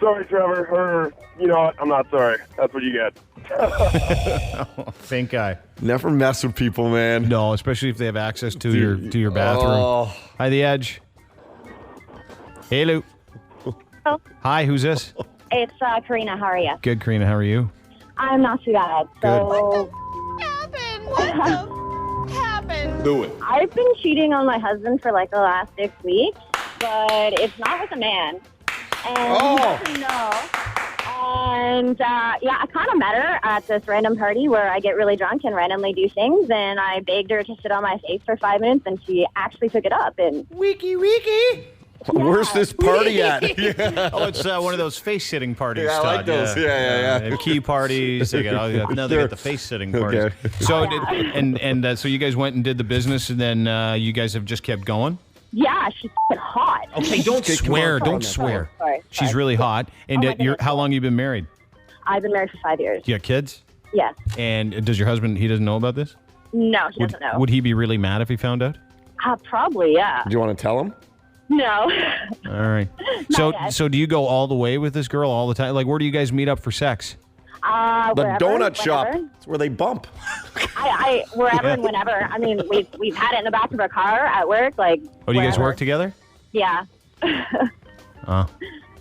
sorry, Trevor. Or, you know what? I'm not sorry. That's what you get. Pink eye. Never mess with people, man. No, especially if they have access to your bathroom. Oh. Hi, The Edge. Hello. Hello. Hi, who's this? It's Karina. How are you? Good, Karina. How are you? I'm not too bad. So, Happened. Do it. I've been cheating on my husband for like the last 6 weeks, but it's not with a man. And he doesn't know. And I kind of met her at this random party where I get really drunk and randomly do things. And I begged her to sit on my face for 5 minutes, and she actually took it up. And wiki. Where's this party at? Oh, it's one of those face-sitting parties. Yeah, I like Todd. those. Yeah. They have key parties. They got now they got the face-sitting parties. Okay. So so you guys went and did the business, and then you guys have just kept going. yeah, she's f***ing hot. Okay, don't Okay, come swear. on. Don't swear. Sorry. She's really hot. And Oh my goodness. how long have you been married? I've been married for 5 years. Do you have kids? Yes. And does your husband? He doesn't know about this? No, he doesn't know. Would he be really mad if he found out? Probably, yeah. Do you want to tell him? No. All right. So do you go all the way with this girl all the time? Like, where do you guys meet up for sex? The Wherever, donut shop. whenever. It's where they bump. Wherever and whenever. I mean, we've had it in the back of our car at work, like. Oh, do you guys wherever. work together? Yeah. Oh,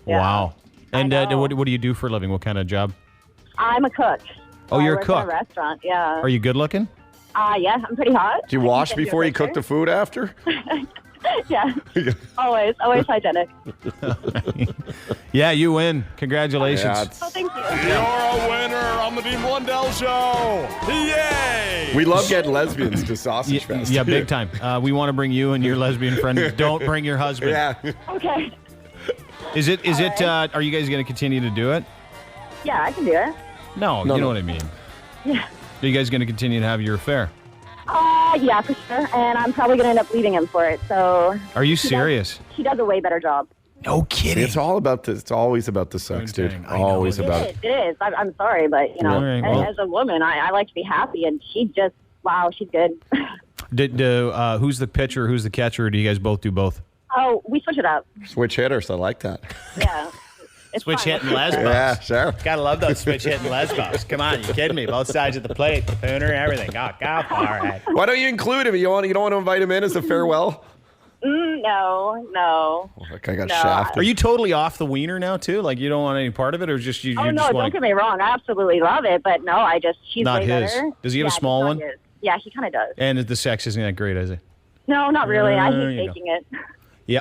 Yeah. wow. And know. what do you do for a living? What kind of job? I'm a cook. Oh, you're a I work cook. in a restaurant. Yeah. Are you good looking? Yeah, I'm pretty hot. Do you wash before you cook the food after? Yeah. Always hygienic. Yeah, you win. Congratulations. Yeah, Oh, thank you. You're a winner on the Dean Blundell Show. Yay! we love getting lesbians to Sausage Fest. Yeah, big time. We want to bring you and your lesbian friend. Don't bring your husband. Yeah. Okay. Is it? Are you guys going to continue to do it? Yeah, I can do it. No, you know what I mean. Yeah. Are you guys going to continue to have your affair? Yeah, for sure. And I'm probably going to end up leaving him for it. So. Are you serious? He does a way better job. No kidding. It's all about this. It's always about the sex, dude. I know Always it about It it. is. I'm sorry, but, you know, All right, well- as a woman, I like to be happy. And she just, wow, she's good. Who's the pitcher? Who's the catcher? Or do you guys both do both? Oh, we switch it up. Switch hitters. I like that. Yeah. It's Switch fun. hitting lesbos. Yeah, sure. Gotta love those switch hitting lesbos. Come on, you kidding me? Both sides of the plate, the pooner, everything. Oh, God, all right. Why don't you include him? You don't want to invite him in as a farewell? No. Oh, that guy got shafted. Are you totally off the wiener now too? Like you don't want any part of it, or just you? Oh, you no, just don't want get me wrong. I absolutely love it, but no, he's Not way his. better. Does he have a small not one? his. Yeah, he kind of does. And the sex isn't that great, is it? No, not really. I There hate you go. faking it. Yeah.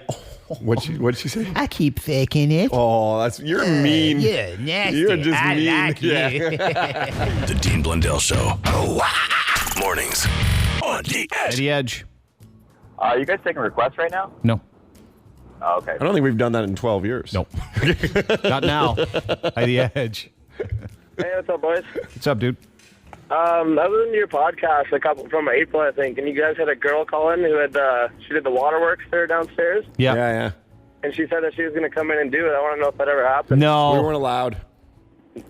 What'd she say? I keep faking it. Oh, you're mean. Yeah, nasty. You're just I mean. like you. The Dean Blundell Show. Mornings on the Edge. The Edge. Are you guys taking requests right now? No. Oh, okay. I don't think we've done that in 12 years. Nope. Not now. By the Edge. Hey, what's up, boys? What's up, dude? I was listening to your podcast from April, I think, and you guys had a girl call in who had she did the waterworks there downstairs, Yeah. and she said that she was going to come in and do it. I want to know if that ever happened. No. We weren't allowed.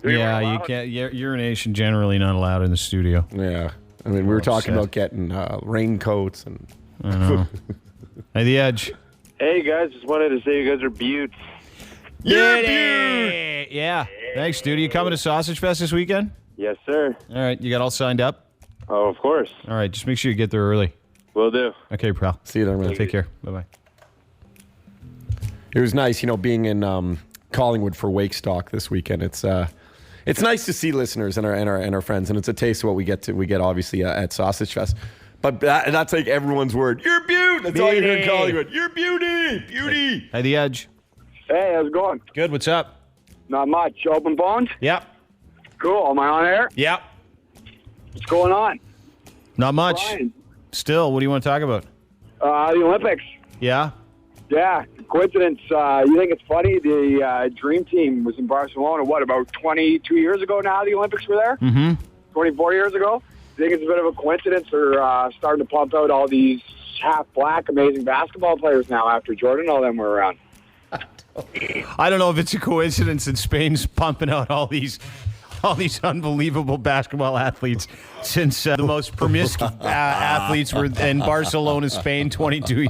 Yeah, you can't. Urination generally not allowed in the studio. Yeah. I mean, we were talking about getting raincoats and. I know. Hey, the Edge. Hey, guys, just wanted to say you guys are beauts. Yeah. Thanks, dude. Are you coming to Sausage Fest this weekend? Yes, sir. All right. You got all signed up? Oh, of course. All right. Just make sure you get there early. Will do. Okay, pal. See you there, man. Take care. Bye-bye. It was nice, being in Collingwood for Wakestock this weekend. It's nice to see listeners and our friends, and it's a taste of what we get obviously at Sausage Fest. But that's like everyone's word. You're beaut. That's all you hear in Collingwood. You're beauty. Hey, the Edge. Hey, how's it going? Good. What's up? Not much. Open phones? Yep. Cool. Am I on air? Yep. What's going on? Not much. Brian. Still, what do you want to talk about? The Olympics. Yeah. Yeah. Coincidence. You think it's funny? The Dream Team was in Barcelona, about 22 years ago now the Olympics were there? Mm-hmm. 24 years ago? You think it's a bit of a coincidence they're starting to pump out all these half-black amazing basketball players now after Jordan and all them were around? I don't know if it's a coincidence that Spain's pumping out all these unbelievable basketball athletes since the most promiscuous athletes were in Barcelona, Spain 22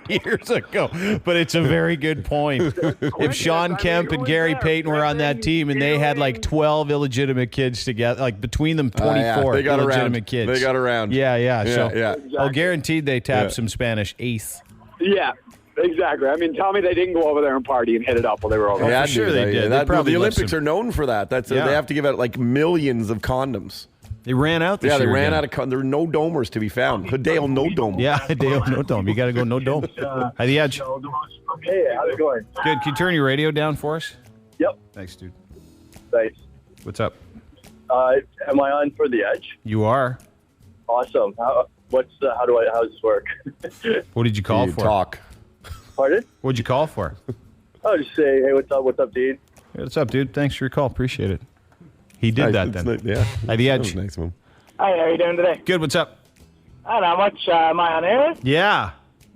years ago. But it's a very good point. If Sean Kemp and Gary Payton were on that team and they had like 12 illegitimate kids together, like between them 24 they got illegitimate around. kids. They got around. Yeah. So, yeah. guaranteed they tapped some Spanish eighth. Yeah. Exactly. I mean, tell me they didn't go over there and party and hit it up while they were over there. Yeah, for sure they did. They probably the left Olympics are known for that. They have to give out like millions of condoms. They ran out this year. Yeah, they ran again. out of condoms. There were no domers to be found. Hideo no dome. Yeah, Hideo no dome. You got to go no dome. Hi, the Edge. Hey, how's it going? Good. Can you turn your radio down for us? Yep. Thanks, dude. Thanks. What's up? Am I on for the Edge? You are. Awesome. How does this work? What did you call for? Talk. Pardon? What'd you call for? I'll just say, hey, what's up, dude? Hey, what's up, dude? Thanks for your call. Appreciate it. He did that then. Yeah. Hi, the Edge. Nice one. Hi, how are you doing today? Good. What's up? I don't know much. Am I on air? Yeah.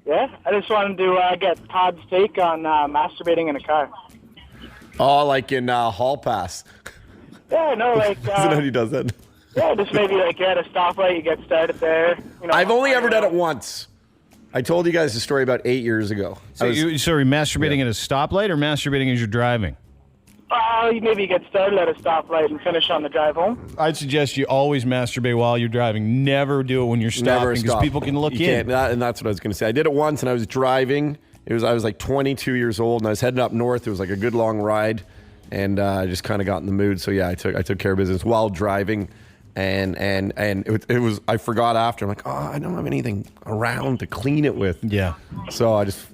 Yeah? I just wanted to get Todd's take on masturbating in a car. Oh, like in Hall Pass. Yeah, no, like... Isn't that how he does that? Yeah, just maybe like you're at a stoplight, you get started there. I've only ever done it once. I told you guys the story about 8 years ago. So you're masturbating at a stoplight or masturbating as you're driving? Maybe you get started at a stoplight and finish on the drive home. I'd suggest you always masturbate while you're driving. Never do it when you're stopping because people can look in. And that's what I was going to say. I did it once and I was driving. I was like 22 years old and I was heading up north. It was like a good long ride and I just kind of got in the mood. So yeah, I took care of business while driving. And it was, I forgot after. I'm like, I don't have anything around to clean it with. Yeah. So I just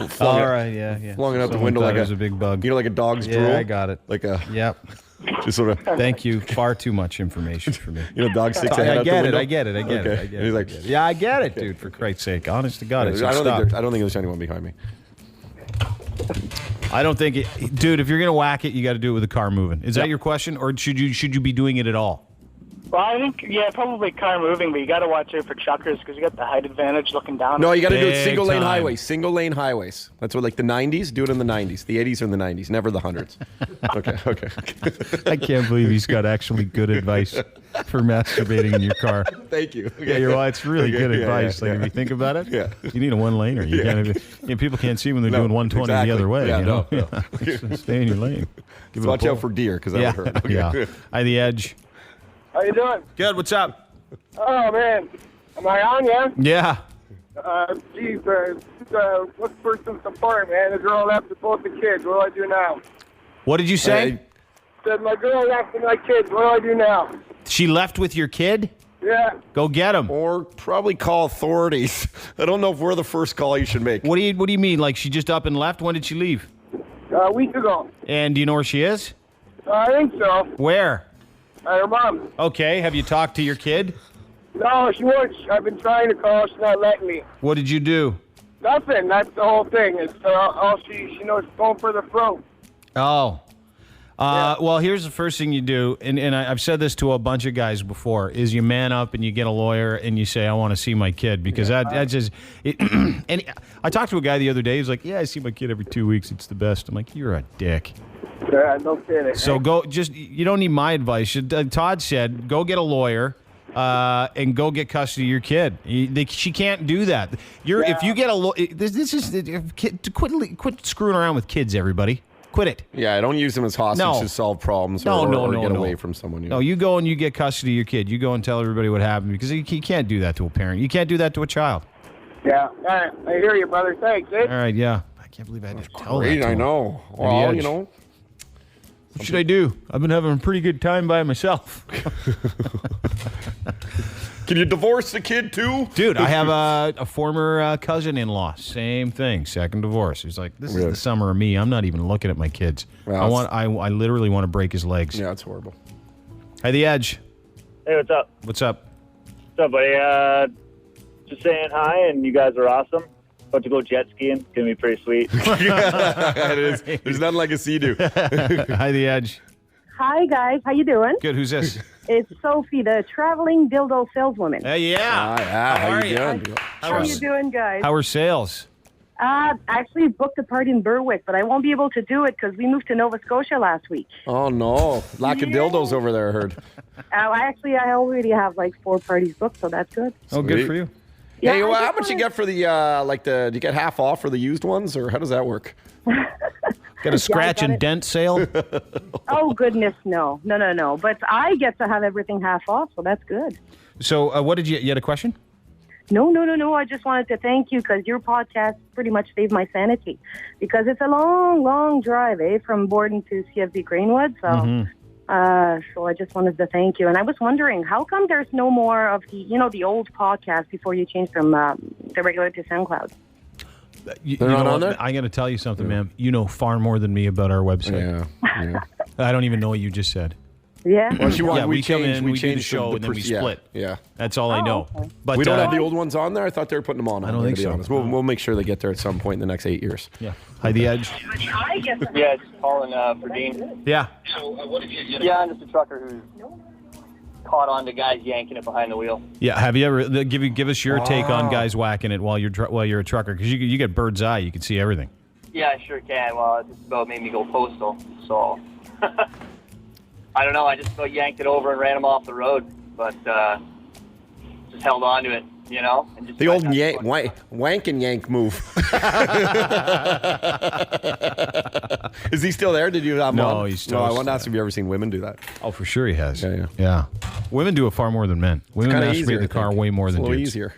flung it out the window like a big bug. Like a dog's drool. Yeah, I got it. Yep. Just sort of. Thank you. Far too much information for me. Dog sticks a head out the window. I get it. He's like, yeah, I get it, dude. For Christ's sake, honest to God, I don't think there's anyone behind me. I don't think it, dude. If you're gonna whack it, you got to do it with the car moving. Is that your question, or should you be doing it at all? Well, I think, probably car moving, but you got to watch out for truckers because you got the height advantage looking down. No, you got to do it single lane highways. Single lane highways. That's what, like the 90s. Do it in the 90s. The 80s are in the 90s. Never the hundreds. Okay. I can't believe he's got actually good advice. for masturbating in your car. Thank you. Yeah, it's really good advice. If you think about it, you need a one-laner. People can't see when they're doing 120 the other way. No. Stay in your lane. Watch out for deer because that would hurt. Okay. Hi, The Edge. How you doing? Good. What's up? Oh, man. Am I on, yeah? Yeah. Geez, let's burst some support, man. The girl left with both the kids. What do I do now? What did you say? Said my girl left with my kids. What do I do now? She left with your kid? Yeah. Go get him. Or probably call authorities. I don't know if we're the first call you should make. What do you mean? Like she just up and left? When did she leave? A week ago. And do you know where she is? I think so. Where? At her mom. Okay. Have you talked to your kid? No, she won't. I've been trying to call. She's not letting me. What did you do? Nothing. That's the whole thing. It's all she knows. Going for the throat. Oh. Well, here's the first thing you do, and I've said this to a bunch of guys before, is you man up and you get a lawyer and you say, I want to see my kid, because that just... and I talked to a guy the other day, he's like, yeah, I see my kid every 2 weeks, it's the best. I'm like, you're a dick. Yeah, no kidding. So you don't need my advice. Todd said, go get a lawyer and go get custody of your kid. She can't do that. If you get a lawyer... This is... Quit screwing around with kids, everybody. Quit it. Yeah, don't use them as hostages to solve problems or get away from someone. No, you go and you get custody of your kid. You go and tell everybody what happened, because you can't do that to a parent. You can't do that to a child. Yeah, all right. I hear you, brother. Thanks, eh? All right, yeah. I can't believe I had to tell that to him. I know. Well, you know. What should I do? I've been having a pretty good time by myself. Can you divorce the kid too? Dude, I have a former cousin-in-law. Same thing. Second divorce. He's like, this is the summer of me. I'm not even looking at my kids. Well, I literally want to break his legs. Yeah, it's horrible. Hi, The Edge. Hey, what's up? What's up? What's up, buddy? Just saying hi, and you guys are awesome. About to go jet skiing. It's going to be pretty sweet. It is. There's nothing like a sea-doo. Hi, The Edge. Hi, guys. How you doing? Good. Who's this? It's Sophie, the traveling dildo saleswoman. Yeah. How you doing? How you doing, guys? How are sales? Actually booked a party in Berwick, but I won't be able to do it because we moved to Nova Scotia last week. Oh, no. Lack of dildos over there, I heard. I already have like 4 parties booked, so that's good. Oh, good for you. Yeah, hey, how much you get for the, do you get half off for the used ones, or how does that work? Got a scratch and dent sale? Oh, goodness, no. But I get to have everything half off, so that's good. So what did you had a question? No. I just wanted to thank you because your podcast pretty much saved my sanity. Because it's a long, long drive, from Borden to CFB Greenwood. So, so I just wanted to thank you. And I was wondering, how come there's no more of the old podcast before you changed from the regular to SoundCloud? You know not on what? there? I'm going to tell you something, ma'am. You know far more than me about our website. Yeah. I don't even know what you just said. Yeah. Well, we come in, we do the show, and then we split. Yeah. That's all I know. Okay. But we don't have the old ones on there? I thought they were putting them on. I don't think so. We'll make sure they get there at some point in the next 8 years. Yeah. Hi, The Edge. Yeah, just calling for Dean. Yeah. Yeah, I'm just a trucker who's caught on to guys yanking it behind the wheel. Yeah. Have you ever give us your take on guys whacking it while you're a trucker? Because you get bird's eye, you can see everything. Yeah, I sure can. Well, it just about made me go postal, so I don't know. I just about yanked it over and ran him off the road, but just held on to it, And just the old wank and yank move. Is he still there? Did you have him on? No, he's still. I wanted to ask if you ever seen women do that. Oh, for sure he has. Yeah. Women do it far more than men. Women masturbate in the car way more than dudes. It's a little easier.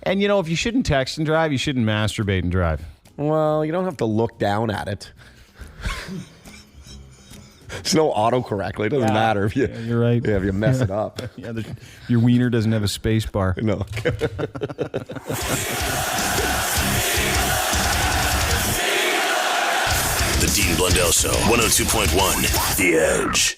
And if you shouldn't text and drive, you shouldn't masturbate and drive. Well, you don't have to look down at it. There's no autocorrect. It doesn't matter if you're right. Yeah, if you mess it up. Your wiener doesn't have a space bar. No. The Dean Blundell Show, 102.1, The Edge.